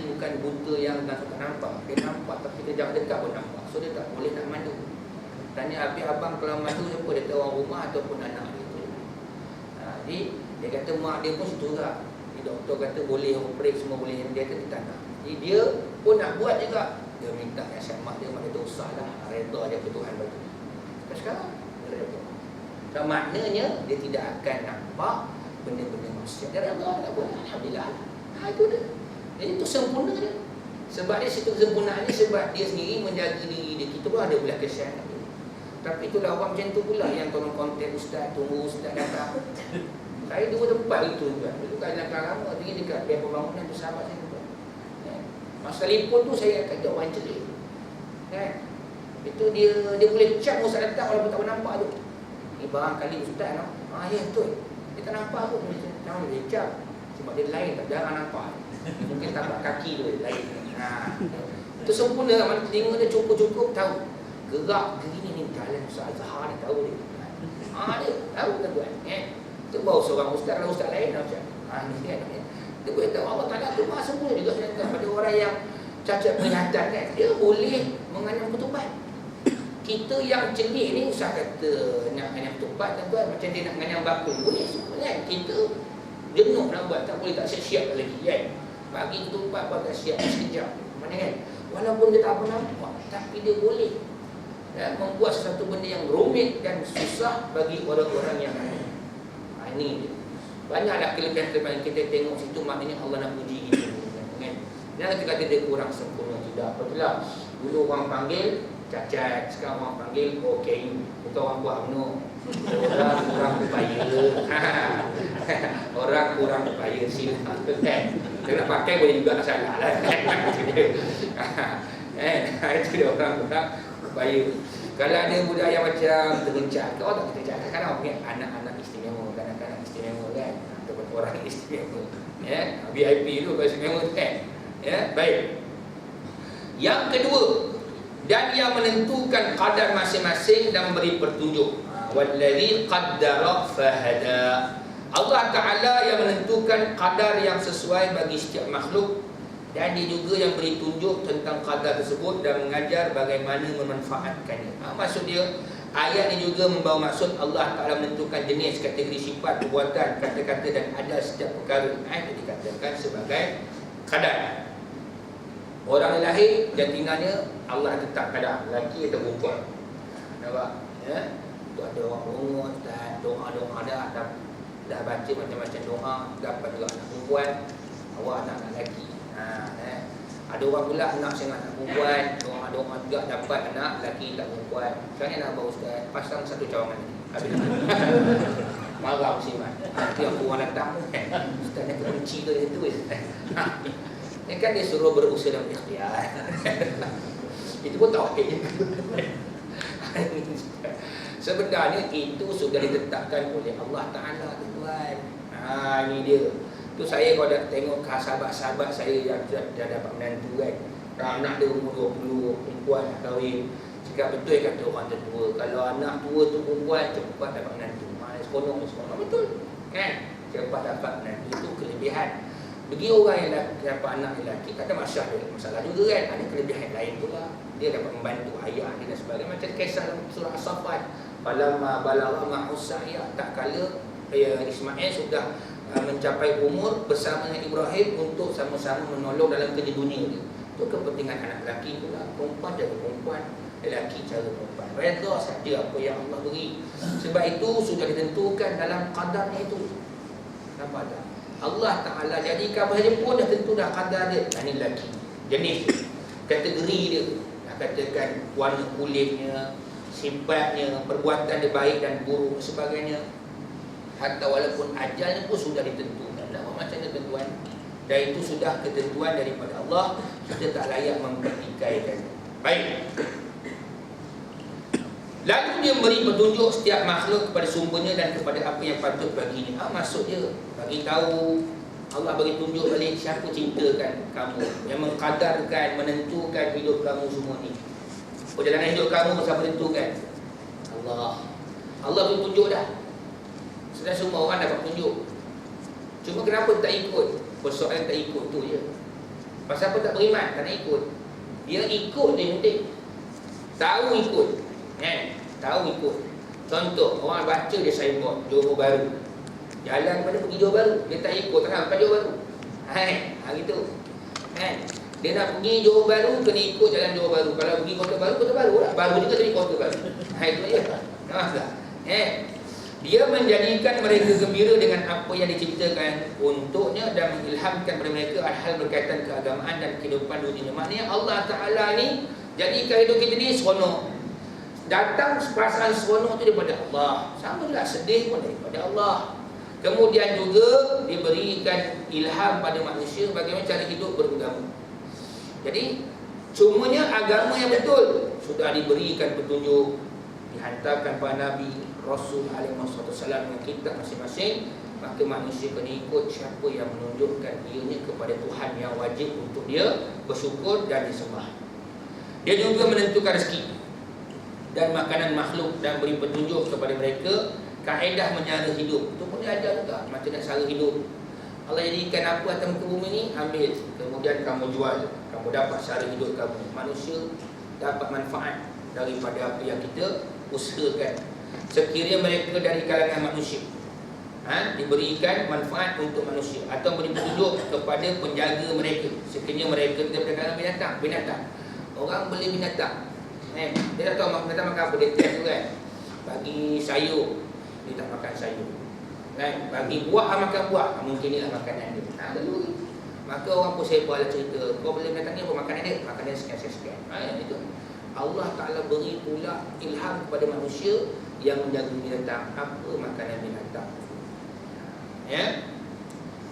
bukan buta yang tak suka nampak. Dia nampak tapi dia jangan dekat pun nampak. So dia tak boleh nak mandu. Tanya habis abang kalau mandu siapa? Dia tahu orang rumah ataupun anak dia tu. Jadi dia kata mak dia pun setuju juga. Doktor kata boleh operate semua boleh, dia kata tak nak. Jadi dia pun nak buat juga. Dia minta nasihat mak dia tak usahlah, reda dia ke Tuhan bagi. Sekarang dia reda. Dan maknanya dia tidak akan nampak benda-benda manusia. Dia reda tak boleh. Alhamdulillah. Itu dia. Jadi itu sempurna dia. Sebab dia situ kesempurnaan ni sebab dia sendiri menjaga diri dia. Kita pun ada belah kesian. Tapi itulah orang macam tu pula yang tolong konten ustaz, tunggu ustaz datang. Saya dua tempat itu juga. Itu kan nak lama tinggi dekat biar pembangunan tu sahabat saya juga. Masa telefon tu saya akan jawab orang celik. Kan? Itu dia boleh chat ustaz datang walaupun tak nampak tu. Ni barangkali ustaz no. Ya betul. Dia tak nampak pun. Jangan boleh chat. Sebab dia lain tak jarang nampak. Mungkin tapak kaki tu lain. Itu sempurna mana telinga dia cukup-cukup tahu. Gerak gini ni jalan Ustaz Azhar ni tahu dia. Dia tahu tuan. Itu baru seorang ustaz, kalau ustaz lain macam ni kan. Dia boleh tahu Allah Taala tu Maha sempurna juga pada orang yang cacat penglihatan kan. Dia boleh menganyam ketupat. Kita yang celik ni ustaz kata nak nganyam ketupat tuan macam dia nak nganyam bakul boleh semua kan. Kita jenuh nak buat tak boleh tak siap-siap lagi kan. Bagi ketupat buat tak siap sekejap. Mana kan? Walaupun dia tak apa nampak tapi dia boleh membuat sesuatu benda yang rumit dan susah bagi orang-orang yang ini banyaklah kelebihan-kelebihan kita tengok situ, maknanya Allah nak puji kita kan. Jangan kata dia kurang sempurna, tidak. Betulah dulu orang panggil cacat, sekarang orang panggil okey, bukan orang buat UMNO. Orang kurang upaya. Orang kurang upaya silap kan. Dia nak pakai boleh juga salah lah. Itu dia orang kurang upaya. Kalau ada budaya macam terencat, kau tak kita cakap kadang orang anak-anak istimewa, kadang-kadang istimewa kan, ataupun orang istimewa. VIP tu kalau istimewa kan. Baik. Yang kedua, dan yang menentukan qadar masing-masing dan memberi petunjuk. Wallazi qaddara fahada. Allah Taala yang menentukan qadar yang sesuai bagi setiap makhluk. Dan dia juga yang beri tunjuk tentang qadar tersebut dan mengajar bagaimana memanfaatkannya. Maksud dia, ayat ini juga membawa maksud Allah Ta'ala menentukan jenis, kategori sifat, perbuatan, kata-kata dan adab setiap perkara. Itu dikatakan sebagai qadar. Orang lahir, jantinanya Allah tetap qadar, lelaki atau perempuan. Nampak? Tu ada orang berumur, doa-doa dah baca macam-macam doa, dapat juga anak perempuan, awak anak lelaki. Ada orang pula anak sangat anak perempuan, doa-doa juga dapat anak lelaki tak perempuan. Sekarang nak bawa ustaz pasang satu cawangan ni. Habis marah muslimat. Nanti aku orang datang ustaz nak benci tu itu. Ini kan dia suruh berusaha dalam ikhtiar. Itu pun tauhid. Sebenarnya itu sudah ditetapkan oleh Allah Ta'ala tuan. Ini dia. Tu saya kalau dah tengok sahabat-sahabat saya yang dah dapat menantu kan. Anak dia umur 20, perempuan nak kahwin. Cakap betul kata orang tua, kalau anak tua tu perempuan cepat dapat menantu. Seronok. Betul kan? Cepat dapat menantu itu kelebihan. Bagi orang yang dapat anak lelaki tak ada masalah juga kan. Ada kelebihan lain pula. Dia dapat membantu ayah dia dan sebagainya. Macam kisah dalam surah As-Saffat. Falamma balagha ma'us sa'ya, tak kala Ismail sudah mencapai umur bersama dengan Ibrahim untuk sama-sama menolong dalam kerja dunia ni. Itu kepentingan anak lelaki pula, perempuan jaga perempuan, lelaki cara perempuan. Redha saja apa yang Allah beri. Sebab itu sudah ditentukan dalam qadarnya itu. Nampak tak? Allah Ta'ala jadikan apa saja pun dah tentu dah qadar dia. Ini lelaki, jenis, kategori dia, nak katakan warna kulitnya, sifatnya, perbuatan dia baik dan buruk sebagainya. Hatta walaupun ajalnya pun sudah ditentukan. Macam ketentuan. Dan itu sudah ketentuan daripada Allah. Kita tak layak mempertikaikan. Baik. Lalu dia beri petunjuk setiap makhluk kepada sumbernya dan kepada apa yang patut baginya. Maksud dia bagi tahu, Allah bagi tunjuk balik siapa cintakan kamu, yang mengkadarkan, menentukan hidup kamu semua ni. Perjalanan hidup kamu siapa tentukan? Allah. Allah beri tunjuk dah. Sedang semua orang dapat tunjuk. Cuma kenapa tak ikut? Persoalan tak ikut tu je. Pasal apa tak beriman? Tak nak ikut. Dia ikut dia penting. Tahu ikut. Tahu ikut. Contoh, orang baca dia signboard Johor Bahru. Jalan mana pergi Johor Bahru. Dia tak ikut, tak nampak Johor Bahru. Gitu. Dia nak pergi Johor Bahru, kena ikut jalan Johor Bahru. Kalau pergi Kota Baru lah. Baru juga tapi Kota Baru. Itu je. Nampak tak? Dia menjadikan mereka gembira dengan apa yang diciptakan untuknya dan mengilhamkan kepada mereka hal-hal berkaitan keagamaan dan kehidupan dunia. Maknanya Allah Ta'ala ni jadikan hidup kita ni seronok. Datang perasaan seronok itu daripada Allah. Sama juga sedih pun daripada Allah. Kemudian juga diberikan ilham pada manusia bagaimana cara hidup beragama. Jadi cumanya agama yang betul sudah diberikan petunjuk, dihantarkan para Nabi, Rasul alaihi wasallam dengan kitab masing-masing. Maka manusia kena ikut siapa yang menunjukkan ianya kepada Tuhan yang wajib untuk dia bersyukur dan disembah. Dia juga menentukan rezeki dan makanan makhluk dan beri petunjuk kepada mereka kaedah menyara hidup. Itu pun dia ajar juga macam nak cara hidup. Allah jadikan apa atas muka bumi ni, ambil, kemudian kamu jual, kamu dapat cara hidup kamu. Manusia dapat manfaat daripada apa yang kita usahakan. Sekiranya mereka dari kalangan manusia, diberikan manfaat untuk manusia atau beri petunjuk kepada penjaga mereka. Sekiranya mereka daripada kalangan binatang. Orang beli binatang, dia tak tahu binatang makan apa, dia test tu kan. Bagi sayur, dia tak makan sayur kan? Bagi buah, makan buah, mungkin inilah makanan dia. Lalu maka orang pun sebar cerita, kau beli binatang ni apa makanan dia? Makanan sekian-sekian. Itu Allah Ta'ala beri pula ilham kepada manusia yang menjaga binatang, apa makanan binatang.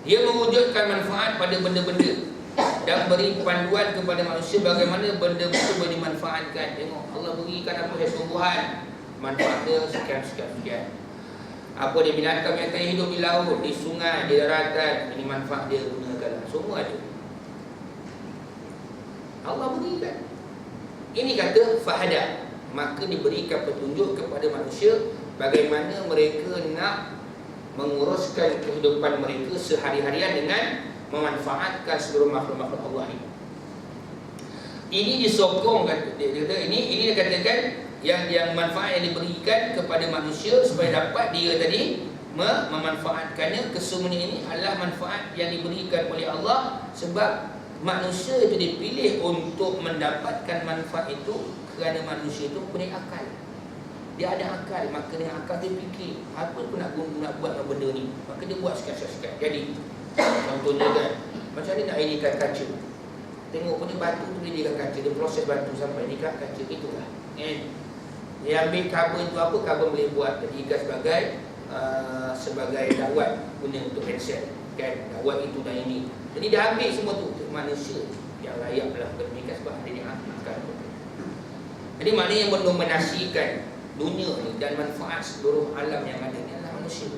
Dia mewujudkan manfaat pada benda-benda dan beri panduan kepada manusia bagaimana benda itu boleh dimanfaatkan. Tengok, Allah berikan apa dia tumbuhan, manfaat dia sekian. Apa dia binatang yang hidup di laut, di sungai, di daratan, ini manfaat dia gunakan. Semua ada. Allah berikan. Ini kata fahada. Maka diberikan petunjuk kepada manusia bagaimana mereka nak menguruskan kehidupan mereka sehari-harian dengan memanfaatkan seluruh makhluk-makhluk Allah ini. Ini disokong, ini dikatakan yang manfaat yang diberikan kepada manusia supaya dapat dia tadi memanfaatkannya. Kesemuanya ini adalah manfaat yang diberikan oleh Allah sebab manusia itu dipilih untuk mendapatkan manfaat itu kerana manusia itu punya akal. Dia ada akal, maka dengan akal dia fikir apa aku nak buat benda ni, maka dia buat sekian-sekian. Jadi contohnya kan, macam ni nak edikan kaca. Tengok punya batu tu dia edikan kaca, dia proses batu sampai edikan kaca, itulah. Dia ambil karbon tu apa, karbon boleh buat jadikan sebagai dakwat guna untuk pensel kan, dakwat itu dan ini. Jadi dia ambil semua tu untuk manusia yang layak melakukan demikian sebab dia akal. Jadi maknanya yang mendominasikan dunia ni dan manfaat seluruh alam yang ada ni adalah manusia.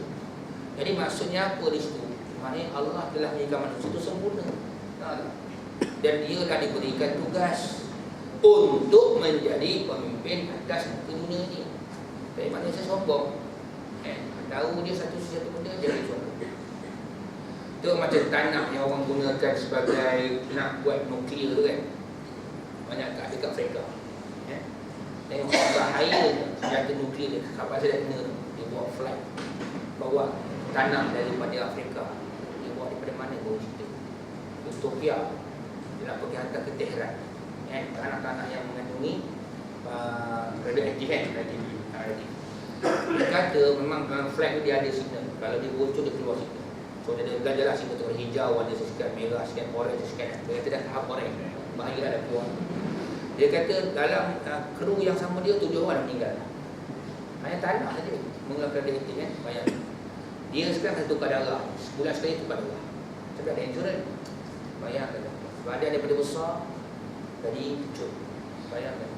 Jadi maksudnya apa di situ? Maknanya Allah telah menjadikan manusia itu sempurna. Dan dia telah diberikan tugas untuk menjadi pemimpin atas dunia ini. Dari manusia sombong. Tahu dia satu benda jadi sombong. Itu macam tanah yang orang gunakan sebagai nak buat nuklear tu kan. Banyak dekat Afrika. Tengok bahaya senjata nuklear dia. Kapal saya dah kena, dia buat flight bawa tanah daripada Afrika. Dia bawa daripada mana bawa situ? Utopia. Dia nak pergi hantar ke Tehran. Tanah-tanah yang mengandungi radioaktif radioaktif. Dia kata memang flag tu dia ada signal. Kalau dia bocor dia keluar signal. So dia ada belajarlah signal tu hijau, ada sekian merah, sekian orange, sekian. Dia kata dah tahap orange. Bahaya dah keluar. Dia kata dalam kru yang sama dia 7 orang dah meninggal. Hanya tanah saja mengeluarkan radioaktif kan. Bayangkan. Dia sekarang kena tukar darah. Sebulan sekali tukar darah. Tapi ada insurans. Bayangkan. Badan daripada besar jadi kecut. Bayangkan.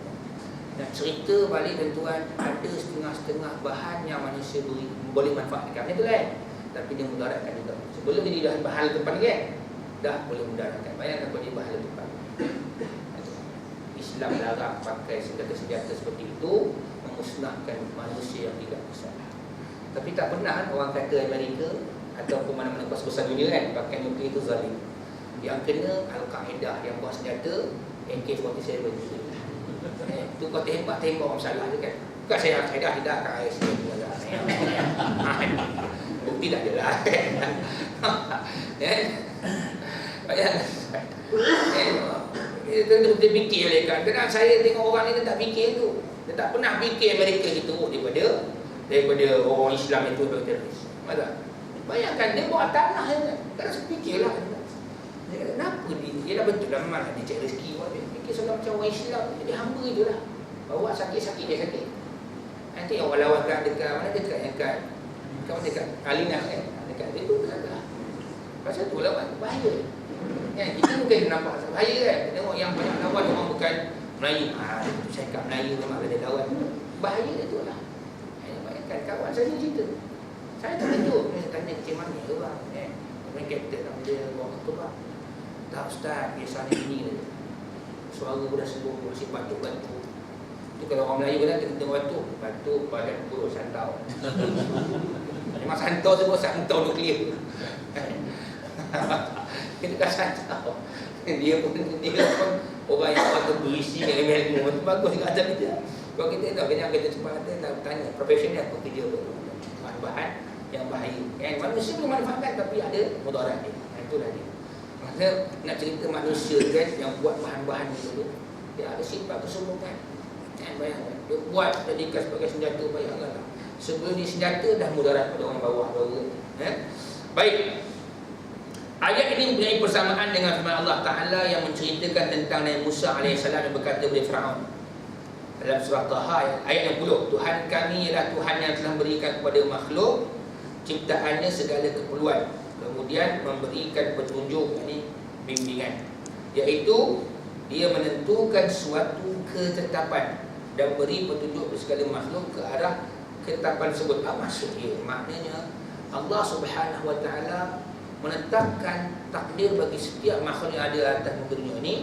Nak cerita balik tuan-tuan, ada setengah-setengah bahan yang manusia boleh manfaatkan. Itu kan. Tapi dia mudaratkan juga. Sebelum dia dah bahan depan kan, dah boleh mudaratkan. Bayangkan kalau dia bahan depan. Islam larang pakai senjata-senjata seperti itu, memusnahkan manusia yang tidak bersalah. Tapi tak pernah orang kata Amerika ataupun mana-mana kuasa besar dunia kan pakai nuklear itu zalim. Yang kena Al-Qaeda yang buat senjata AK-47 itu. Itu kau tembak orang salah je kan. Bukan saya Al-Qaeda tidak kat AIS tu lah. Bukti tak adalah. Dia fikir oleh kan. Kadang saya tengok orang ni dia tak fikir tu. Dia tak pernah fikir Amerika itu daripada orang Islam itu sebagai teroris. Betul? Bayangkan dia buat tanah je. Kadang saya fikirlah. Dia kata, kenapa dia? Dia dah betul lah memang dia cek rezeki buat dia. Fikir seorang macam orang Islam. Jadi hamba je lah. Bawa sakit-sakit dia sakit. Nanti orang lawan dekat mana dekat yang dekat Alina kan. Dekat dia tu dekat lah. Pasal tu lawan bahaya. Kan? Kita bukan nampak bahaya kan. Tengok yang banyak lawan orang bukan Melayu. Saya kat Melayu memang ada lawan. Bahaya dia tu lah. Bayangkan kawan saya cerita. Saya tak tahu. Saya tanya macam mana ke bang. Orang kapten nama dia bawa tu bang. Tak ustaz, biasanya ini suara dah sembuh, masih batuk-batuk. Itu kalau orang Melayu kata tengok batuk badan buruk santau. Memang santau semua santau nuklear. Kita tak santau. Dia pun orang yang patut berisi dengan ilmu itu bagus juga ajar kita. Kalau kita tak kena kerja cepat tak tanya profesional apa kerja bahan-bahan yang bahaya. Manusia boleh manfaatkan tapi ada mudarat dia. Itulah dia. Maksudnya nak cerita manusia kan yang buat bahan-bahan itu dia ada sifat kesombongan. Bayangkan dia buat jadikan sebagai senjata, bayangkanlah. Sebelum dia senjata dah mudarat pada orang bawah baru. Baik. Ayat ini mempunyai persamaan dengan firman Allah Ta'ala yang menceritakan tentang Nabi Musa AS yang berkata kepada Fir'aun dalam surah Taha ayat yang 10, Tuhan kami ialah Tuhan yang telah berikan kepada makhluk ciptaannya segala keperluan, kemudian memberikan petunjuk, ini bimbingan, iaitu dia menentukan suatu ketetapan dan beri petunjuk kepada segala makhluk ke arah ketetapan tersebut. Apa maksud dia? Maknanya Allah Subhanahu Wa Ta'ala menetapkan takdir bagi setiap makhluk yang ada atas muka dunia ini,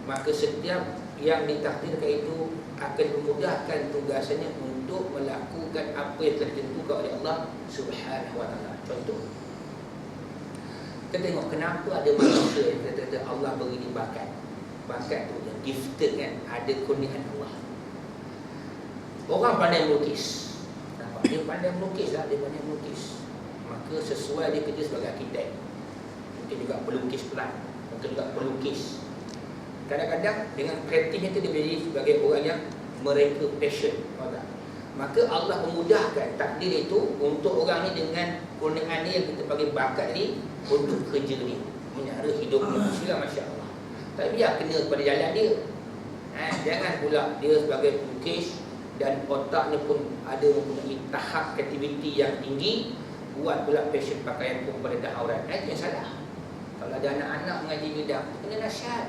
maka setiap yang ditakdirkan itu akan memudahkan tugasnya untuk melakukan apa yang telah ditentukan oleh Allah Subhanahu Wa Ta'ala. Contoh, kita tengok kenapa ada manusia yang kata Allah beri dia bakat. Bakat tu yang gifted kan, ada kurniaan Allah. Orang pandai melukis. Nampak? Dia pandai melukis lah, dia pandai melukis. Maka sesuai dia kerja sebagai arkitek. Mungkin juga pelukis pelan, mungkin juga pelukis. Kadang-kadang dengan kreatifnya itu dia menjadi sebagai orang yang mereka passion. Maka Allah memudahkan takdir itu untuk orang ni dengan kurniaan ni yang kita panggil bakat ni untuk kerja ni, menyara hidupnya. Masya Allah. Tapi biar kena kepada jalan dia. Jangan pula dia sebagai pelukis dan otaknya pun ada mempunyai tahap kreativiti yang tinggi, buat pula passion pakaian pun pada daharan. Itu yang salah. Kalau ada anak-anak mengaji bidang, kena nasihat.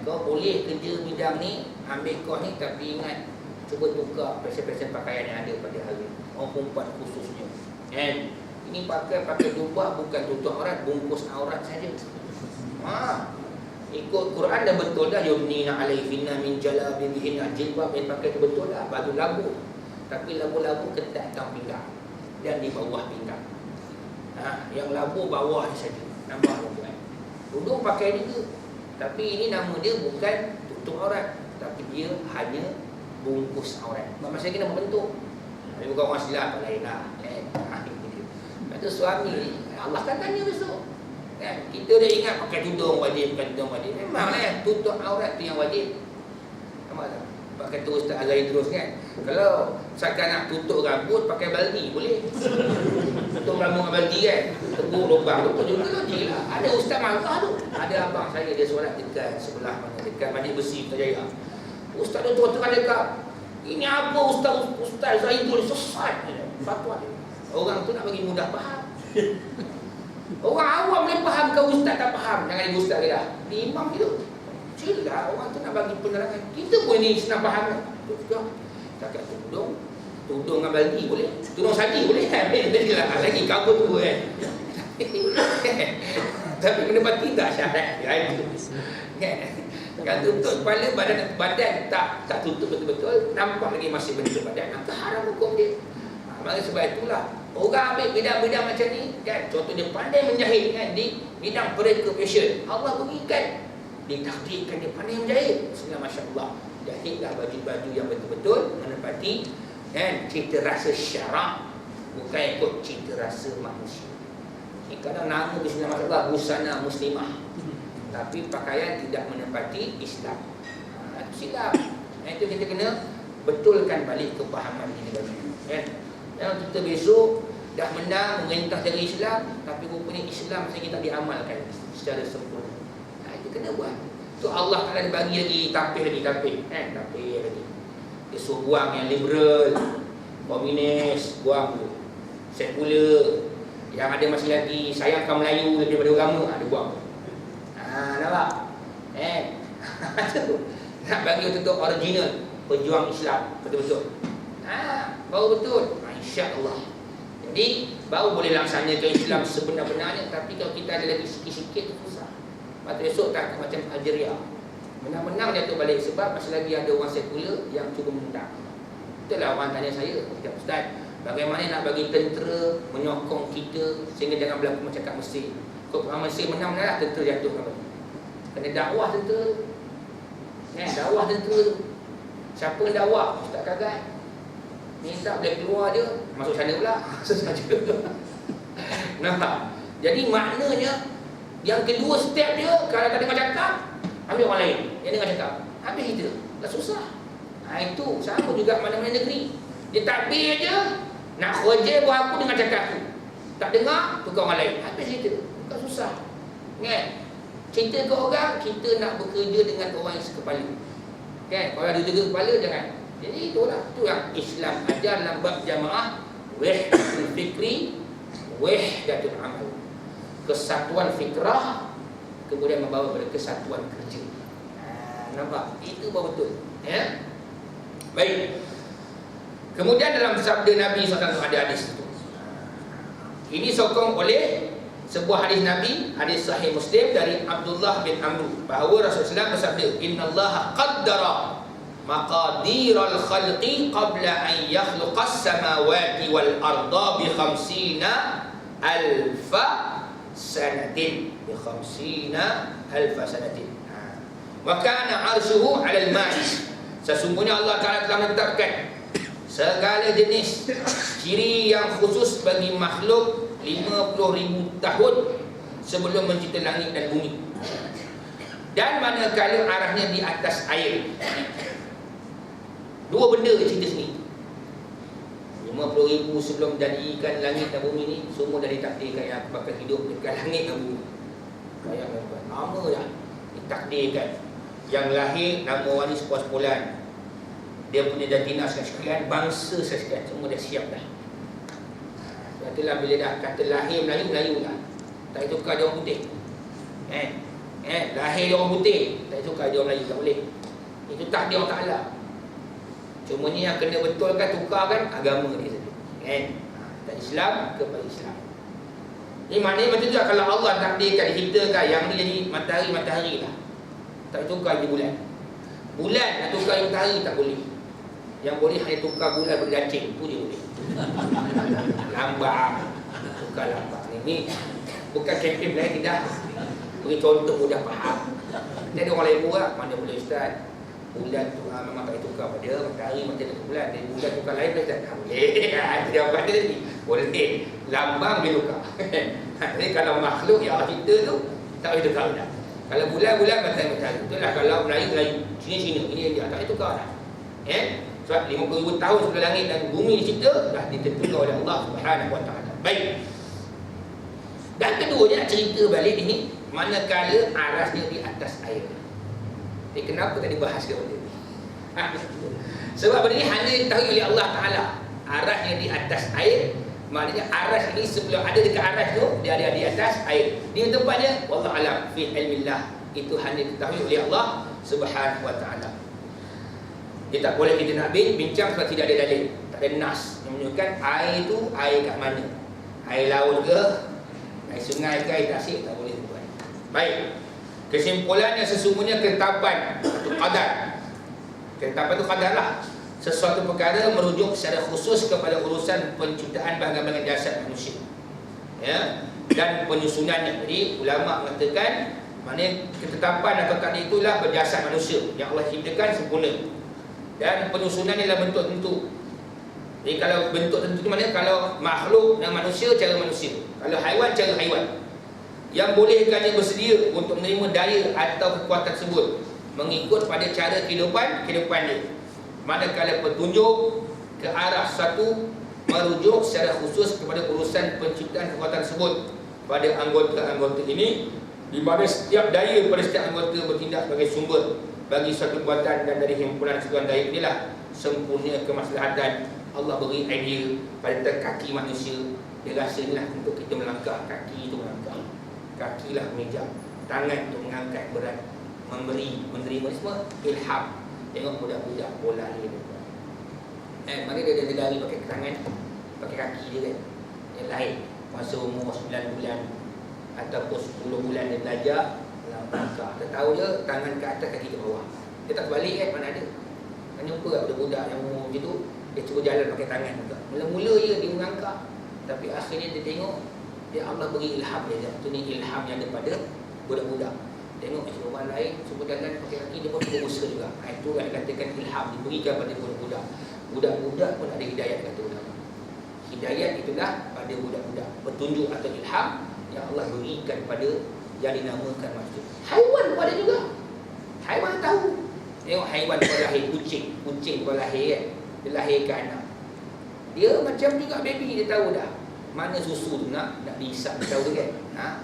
Kau boleh kerja bidang ni, ambil kau ni, tapi ingat, cuba tukar passion-passion pakaian yang ada pada hari orang perempuan khususnya. Ini pakai jubah bukan tutup aurat, bungkus aurat saja. Ikut Quran dah betul dah, yumnina alaihinna min jalabibihinna, jilbab yang pakai tu betul dah, baju labu. Tapi labu-labu ketat dalam pinggang dan di bawah pinggang. Yang labu bawah saja. Nampak tuan. Dulu pakai ni tu. Tapi ini nama dia bukan tutup aurat, tapi dia hanya bungkus aurat. Maksudnya kena berbentuk. Tapi bukan orang silap apa lain lah. Itu suami, Allah akan tanya besok. Kan? Kita dah ingat pakai tudung wajib, pakai tudung wajib. Memanglah tutup aurat tu yang wajib. Nampak tak? Pakai tu Ustaz Azhari terus kan. Kalau seakan nak tutup rambut pakai baldi boleh. Tutup rambut dengan baldi kan. Tebuk lubang tu juga logik lah. Ada ustaz marah tu. Ada abang saya dia solat dekat sebelah mana, dekat Masjid Besi Putrajaya. Ustaz tu terang dekat. Ini apa Ustaz Zaidul sesat je. Fatwa dia. Orang tu nak bagi mudah faham. Orang awam boleh faham, kau ustaz tak faham. Jangan ibu ustaz dia. Ni imam gitu. Cila orang tu nak bagi penerangan. Kita pun ni senang faham kan. Juga takat tudung dengan baldi boleh. Tudung saji boleh kan. Jadilah lagi kabut tu kan. Tapi kena tidak syarat. Kan. Kan tutup kepala badan tak tutup betul-betul, nampak lagi masih bentuk badan. Maka haram hukum dia. Maka sebab itulah orang ambil bidang-bidang macam ni kan, contohnya pandai menjahit kan, di bidang preoccupation Allah berikan, ditakdirkan dia pandai menjahit. Bismillah, masya-Allah, jahitlah baju-baju yang betul-betul menepati kan cita rasa syarak, bukan ikut cita rasa manusia. Kadang nama bismillah, masya-Allah, busana muslimah, tapi pakaian tidak menepati Islam. Itu silap. Itu kita kena betulkan balik kepahaman ini bagi kan. Yang kita besok dah menang memerintah dari Islam, tapi rupanya Islam saya tak diamalkan secara sempurna. Itu kena buat. Tu Allah Taala bagi lagi tapih kan, tapih lagi. Dia suruh buang yang liberal, komunis, buang tu. Sekular, yang ada masih lagi sayangkan Melayu lebih daripada agama, ada buang. Nampak? Nak bagi betul-betul original pejuang Islam betul-betul. Baru betul. Insya-Allah. Jadi baru boleh laksanakan Islam sebenar-benarnya. Tapi kalau kita ada lagi sikit-sikit tu susah. Maka esok tak macam Algeria. Menang-menang jatuh balik sebab masih lagi ada orang sekular yang cuba menentang. Itulah orang tanya saya, Ustaz, bagaimana nak bagi tentera menyokong kita sehingga jangan berlaku macam kat Mesir. Kalau orang Mesir menang-menang tentera jatuh kan. Kena dakwah tentera. Dakwah tentera tu. Siapa yang dakwah? Ustaz Kagat. Minta boleh keluar dia, masuk sana pula. Saja. Nampak? Jadi maknanya yang kedua step dia, kalau tak dengar cakap, ambil orang lain yang dengar cakap. Habis kita. Dah susah. Itu sama juga mana-mana negeri. Dia takbir je, nak kerja buat aku dengan cakap aku. Tak dengar, tukar orang lain. Habis kita. Bukan susah. Kan? Cerita ke orang, kita nak bekerja dengan orang yang sekepala. Kan? Kalau ada tiga kepala, jangan. Jadi itulah, itu yang Islam ajar dalam bab jamaah, wahdatul fikri, wahdatul amal. Kesatuan fikrah kemudian membawa kepada kesatuan kerja. Nampak? Itu baru betul. Ya? Baik. Kemudian dalam sabda Nabi SAW ada hadis itu. Ini sokong oleh sebuah hadis Nabi, hadis sahih Muslim dari Abdullah bin Amr, bahawa Rasulullah SAW bersabda, "Innallaha qaddara maqadiral khalqi qabla an yakhluqas samawati wal arda bi 50,000 sanatin." Bi 50,000 sanatin. Wa kana 'arshuhu 'alal ma'i. Sesungguhnya Allah Taala telah menetapkan segala jenis ciri yang khusus bagi makhluk 50,000 tahun sebelum mencipta langit dan bumi. Dan manakala arahnya di atas air. Dua benda cerita sini. 50,000 sebelum jadikan langit dan bumi ni semua dah ditakdirkan yang bakal hidup dekat langit dan bumi. Bayangkan tuan, lama dah ditakdirkan. Yang lahir nama orang ni sepuas-pulan. Dia punya jantina sekian, bangsa sekian, semua dah siap dah. Sebab itulah bila dah kata lahir Melayu lah, tak tukar dia orang putih. Lahir dia orang putih, tak tukar dia orang Melayu, tak boleh. Itu takdir Allah Ta'ala. Cuma ni yang kena betulkan, tukarkan agama dia saja. Tak Islam kepada Islam. Ini maknanya macam tu lah, kalau Allah takdirkan, diciptakan yang ni jadi matahari lah, tak tukar jadi bulan. Bulan nak tukar jadi matahari tak boleh. Yang boleh hanya tukar bulan bergancing, tu je boleh. Lambat, tukar lambat. Ini bukan kempen lain, tidak. Beri contoh mudah faham. Jadi orang lain buat, mana boleh Ustaz? bulan tu memang tak boleh tukar pada matahari, matahari tu bulan. Dari bulan tukar lain boleh tak? Boleh. Itu jawapan dia tadi. Boleh. Lambang dia tukar. Jadi kalau makhluk yang Allah cipta tu tak boleh tukar dah. Kalau bulan-bulan matahari. Itulah kalau Melayu, Cina, ini dia tak boleh tukar dah. Sebab 50,000 tahun sebelum langit dan bumi dicipta dah ditentukan oleh Allah Subhanahu Wa Taala. Baik. Dan keduanya cerita balik ini manakala arasnya di atas air. Jadi kenapa tak dibahas ke benda ni? Sebab benda ni hanya diketahui oleh Allah Ta'ala. Arasnya di atas air, maknanya aras ini sebelum ada dekat aras tu, dia ada di atas air. Di tempatnya, wallahu alam fi ilmillah. Itu hanya diketahui oleh Allah Subhanahu Wa Ta'ala. Dia tak boleh kita nak bincang sebab tidak ada dalil, tak ada nas yang menunjukkan air itu air kat mana. Air laut ke, air sungai ke, air tasik, tak boleh buat. Baik. Kesimpulannya sesungguhnya ketetapan atau qadar. Ketetapan itu qadar lah. Sesuatu perkara merujuk secara khusus kepada urusan penciptaan bahagian-bahagian jasad manusia. Ya, dan penyusunannya. Jadi ulama mengatakan maknanya ketetapan atau takdir itulah berjasad manusia yang Allah ciptakan sempurna. Dan penyusunannya dalam bentuk tentu. Jadi kalau bentuk tentu itu maknanya kalau makhluk dan manusia cara manusia. Kalau haiwan cara haiwan. Yang bolehkannya bersedia untuk menerima daya atau kekuatan tersebut mengikut pada cara kehidupan dia. Manakala petunjuk ke arah satu merujuk secara khusus kepada urusan penciptaan kekuatan tersebut pada anggota-anggota ini, di mana setiap daya pada setiap anggota bertindak sebagai sumber bagi suatu buatan, dan dari himpunan sekian daya inilah sempurna kemaslahatan Allah beri idea pada kaki manusia. Dia rasa inilah untuk kita melangkah, kaki itu melangkah, kakilah meja, tangan untuk mengangkat berat, menerima semua ilham. Tengok budak-budak bola ni. Mana dia lari pakai tangan, pakai kaki dia kan. Yang lain masa umur 9 bulan ataupun 10 bulan dia belajar langkah. Dia tahu je tangan ke atas, kaki ke bawah. Dia tak balik kan, mana ada. Kan jumpa kat budak-budak yang umur macam tu, dia cuba jalan pakai tangan juga. Mula-mula je dia mengangkat, tapi akhirnya dia tengok dia Allah beri ilham dia. Itu ni ilham yang daripada budak-budak. Tengok orang lain cuba jalan pakai kaki, dia pun cuba usaha juga. Itu yang dikatakan ilham diberikan pada budak-budak. Budak-budak pun ada hidayat, kata ulama. Hidayat itulah pada budak-budak, petunjuk atau ilham yang Allah berikan pada yang dinamakan manusia. Haiwan pun ada juga. Haiwan tahu. Tengok haiwan kalau lahir, kucing kalau lahir kan, dia lahirkan anak, dia macam juga baby, dia tahu dah mana susu tu nak dihisap, dia tahu kan.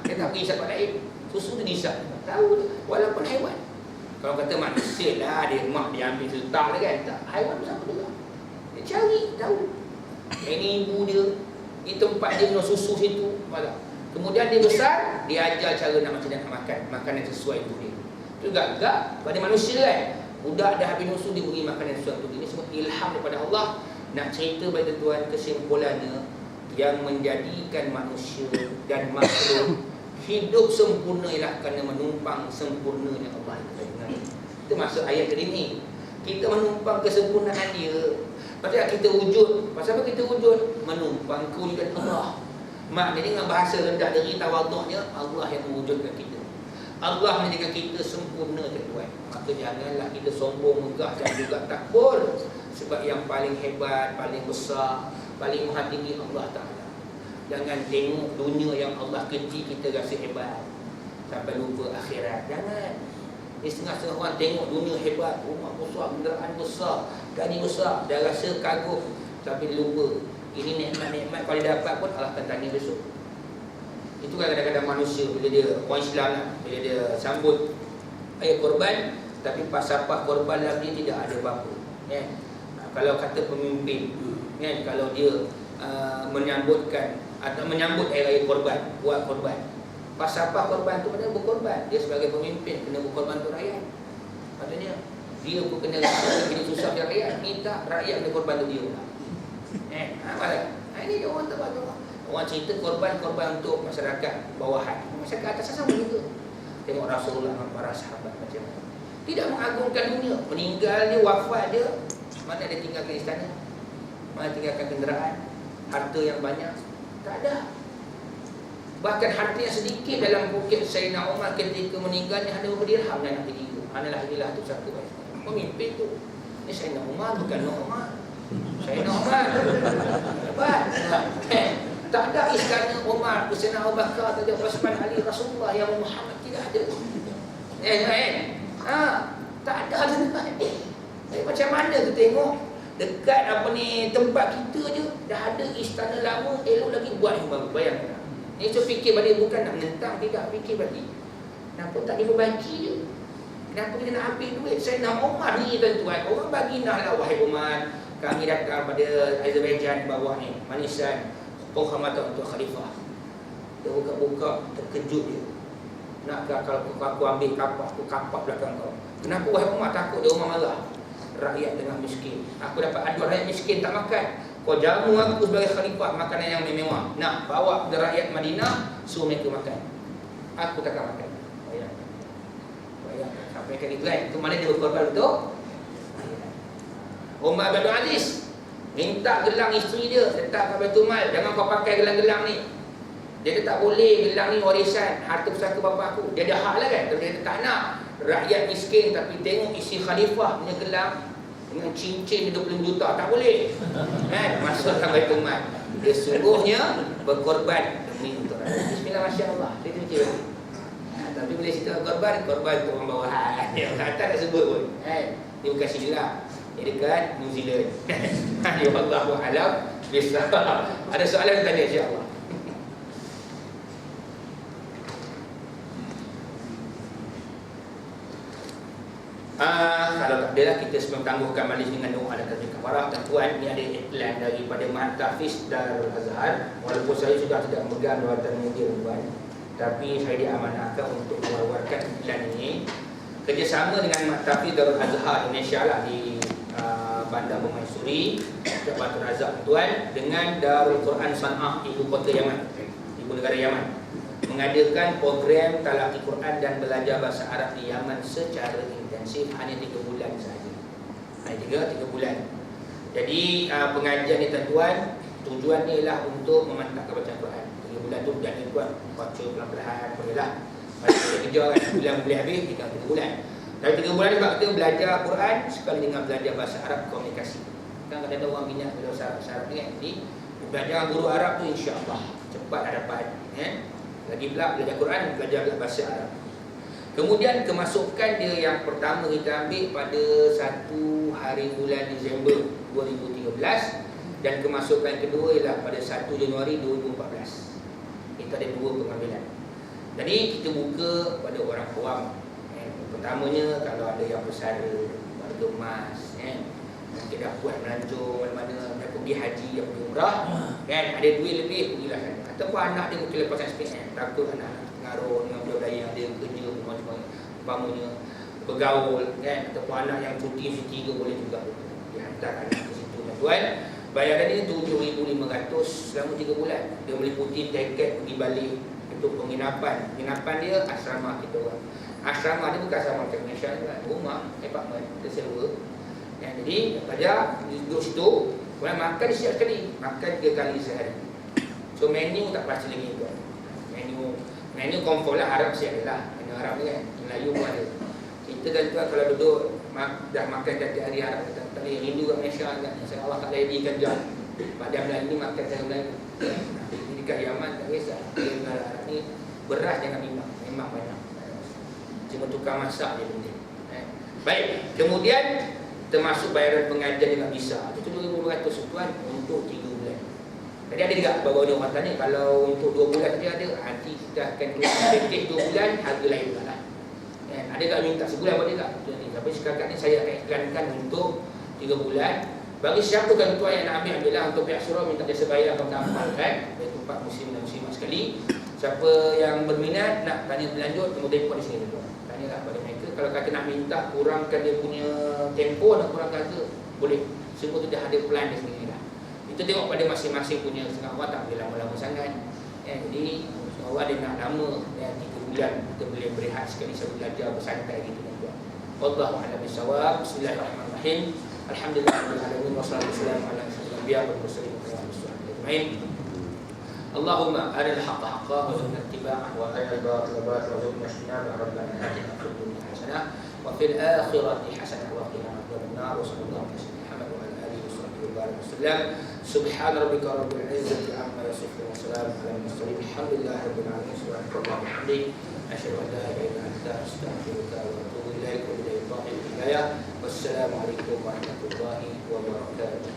Dia tak pergi hisap kat lain, susu tu dihisap, tahu dia. Walaupun haiwan. Kalau kata manusia lah, dia mak dia ambil letak dia kan, tak. Haiwan pun sama juga. Dia cari, tahu ini ibu dia, di tempat dia minum susu situ, malah. Kemudian dia besar, dia ajar cara nak macam nak makan, makanan sesuai untuk dia. Itu juga pada manusia kan. Budak dah habis susu, dia beri makanan sesuai untuk dia. Ini semua ilham daripada Allah. Nak cerita bagi tuan, kesimpulannya yang menjadikan manusia dan makhluk hidup sempurna ialah kerana menumpang sempurnanya Allah. Itu maksud ayat ini. Kita menumpang kesempurnaan dia. Pasal kita wujud. Pasal apa kita wujud? Menumpang kewujudan Allah. Maknanya dengan bahasa rendah diri, tawaduknya, Allah yang mewujudkan kita. Allah menjadikan kita sempurna, tuan. Maka janganlah kita sombong, megah dan juga takbur. Sebab yang paling hebat, paling besar, paling maha tinggi Allah Ta'ala. Jangan tengok dunia yang Allah kecil, kita rasa hebat sampai lupa akhirat. Jangan. Ni setengah-setengah orang tengok dunia hebat, rumah besar, kenderaan besar, gaji besar, dah rasa kagum, tapi lupa ini nikmat-nikmat kalau dia dapat pun Allah akan tanya besok. Itu kan kadang-kadang manusia bila dia orang Islam lah, bila dia sambut ayat korban, tapi pas sapah korban dalam dia tidak ada apa-apa kan? Kalau kata pemimpin kan, kalau dia menyambutkan atau menyambut hari-raya korban, buat korban, pas sapah korban tu kena berkorban. Dia sebagai pemimpin kena berkorban untuk rakyat. Maksudnya dia pun kena susah dari rakyat, minta rakyat kena korban untuk dia pula. Ini dia orang tak tahu. Orang cerita korban-korban untuk masyarakat bawahan, masyarakat atas sama juga. Tengok Rasulullah dengan para sahabat macam mana. Tidak mengagungkan dunia. Meninggal dia, wafat dia, mana dia tinggalkan istana, mana tinggalkan kenderaan, harta yang banyak, tak ada. Bahkan harta yang sedikit dalam bukit Sayyidina Umar ketika meninggalnya hanya beberapa dirham dan nak pergi. Inilah tu satu baik. pemimpin tu. Ini Sayyidina Umar bukan Umar. Sayyidina Umar. Hebat. Tak ada istana Umar, Sayyidina Abu Bakar, tak ada Uthman, Ali, Rasulullah, yang Muhammad tidak ada. Tak ada. Macam mana tu tengok dekat apa ni tempat kita je dah ada istana lama, elok lagi buat yang baru. Bayangkan. Ni so fikir balik, bukan nak menentang, tidak, fikir balik. Kenapa tak diperbagi je? Kenapa kita nak ambil duit? Saya nak Umar ni tuan-tuan. Orang bagi nak lah, wahai Umar, kami datang pada Azerbaijan bawah ni, manisan penghormatan untuk khalifah. Dia buka-buka, terkejut dia. Nakkah kalau aku ambil kapak, aku kapak belakang kau? Kenapa wahai Umar? Takut dia Umar marah. Rakyat tengah miskin. Aku dapat aduan rakyat miskin tak makan. Kau jamu aku sebagai khalifah makanan yang mewah. Nak bawa ke rakyat Madinah, suruh mereka makan. Aku takkan makan. Bayangkan. Sampai kali itu kan. Itu mana dia berkorban tu? Umar bin Abdul Aziz minta gelang isteri dia letak kat Baitul Mal. Jangan kau pakai gelang-gelang ni. Dia tak boleh, gelang ni warisan harta pusaka bapa aku. Dia ada hak lah kan. Tapi dia tak nak rakyat miskin tapi tengok isi khalifah punya gelang dengan cincin 20 juta, tak boleh. Kan? Masuk dalam Baitul Mal. Dia sungguhnya berkorban demi untuk rakyat. Bismillah, masya-Allah. Dia tu je. Tapi bila cerita korban untuk orang bawahan. Yang atas tak sebut pun. Dia bukan Sri Lanka. Dia dekat New Zealand. Ya Allah alam. Bisa. Ada soalan tanya insya-Allah. Kalau tak ada lah, kita sebelum tangguhkan majlis dengan doa dan tajwid kafarah. Tuan-tuan, ni ada iklan daripada Mahtafiz Darul Azhar. Walaupun saya sudah tidak memegang jawatan mudir tuan, tapi saya diamanahkan untuk mewawarkan iklan ini kerjasama dengan Mahtafiz Darul Azhar Indonesia lah di Bandar Permaisuri, Batu Razak tuan, dengan Darul Quran San'ah, ibu kota Yaman, ibu negara Yaman, mengadakan program talaqi Quran dan belajar bahasa Arab di Yaman secara intensif hanya 3 bulan sahaja. Hanya 3 bulan. Jadi pengajian ni tuan-tuan, tujuannya ialah untuk memantapkan bacaan Quran. 3 bulan tu jangan tuan baca pelan-pelan, bolehlah. Kalau kita kerja kan bulan boleh habis, tinggal 3 bulan. Dari 3 bulan sebab kita belajar Quran sekali dengan belajar bahasa Arab, komunikasi. Kan kadang-kadang orang minat belajar bahasa Arab ni kan. Jadi belajar guru Arab tu insya-Allah cepat dapat Lagi pula belajar Quran, belajar bahasa Arab. Kemudian kemasukan dia yang pertama kita ambil pada 1 hari bulan Disember 2013 dan kemasukan kedua ialah pada 1 Januari 2014. Kita ada 2 pengambilan. Jadi kita buka pada orang awam. Pertamanya kalau ada yang bersara, warga emas, kita dah buat melancong mana-mana, dah pergi haji, dah pergi umrah, kan, ada duit lebih, pergilah sana. Ataupun anak dia mungkin lepaskan SPM, takut anak pengaruh dengan budaya yang dia kerja macam-macam, umpamanya bergaul, kan, ataupun anak yang cuti ke boleh juga dihantar anak ke situ. Tuan, bayaran ini 7,500 selama 3 bulan. Dia meliputi tiket pergi balik untuk penginapan. Penginapan dia asrama kita orang. Asrama dia bukan asrama macam Malaysia kan, rumah, apartment, kita sewa. Ya, jadi pelajar duduk situ, kemudian makan siap sekali, makan 3 kali sehari. So menu tak pasti lagi tuan. Menu confirm lah Arab siap lah. Menu Arab ni kan, Melayu pun ada. Kita kan tuan kalau duduk dah makan tiap hari Arab, tak boleh rindu kat Malaysia kan. Saya Allah tak jadikan jam. Pada Melayu ni makan saya Melayu. Ini dekat Yaman tak kisah. Negara Arab ni beras jangan memang banyak. Cuma tukar masak je penting. Baik, kemudian termasuk bayaran pengajian dia tak bisa. Itu 2,500 tuan untuk 3 bulan. Jadi ada juga baru orang tanya kalau untuk 2 bulan saja ada, nanti kita akan keluar package 2 bulan harga lain pula lah. Ada tak minta sebulan boleh tak? Tapi sekarang ni saya akan iklankan untuk 3 bulan. Bagi siapa kan tuan yang nak ambil lah untuk pihak surau minta jasa bayar atau tampalkan. Iaitu 4 muslim dan muslimat sekali. Siapa yang berminat nak tanya berlanjut, tunggu telefon di sini tuan. Tanyalah pada mereka. Kalau kata nak minta kurangkan dia punya tempo, nak kurangkan harga, boleh. Semua tu dah ada plan dia sendiri lah. Itu tengok pada masing-masing punya. Setengah awak tak boleh lama-lama sangat. Jadi setengah awak dia nak lama, 3 bulan kita boleh berehat sekali sambil belajar bersantai gitu tuan. Wallahu a'lam bissawab. Bismillahirrahmanirrahim. Alhamdulillahirabbil alamin wassalatu wassalamu ala asyrofil anbiya'i wal mursalin wa ala alihi ajma'in. Allahumma aril haqqa haqqan warzuqna ittiba'ah wa aril batila batilan warzuqna ijtinabah. Rabbana atina fid dunya hasanah wa fil akhirati hasanah wa qina النار. وصلى الله على سيدنا محمد وعلى اله وصحبه وبارك وسلم. سبحان ربك رب العزة عما يصفون وسلام على المرسلين الحمد لله رب العالمين. سبحانك اللهم وبحمدك أشهد أن لا إله إلا أنت أستغفرك وأتوب إليك وإلى الباقي الهداية. والسلام عليكم ورحمة الله وبركاته.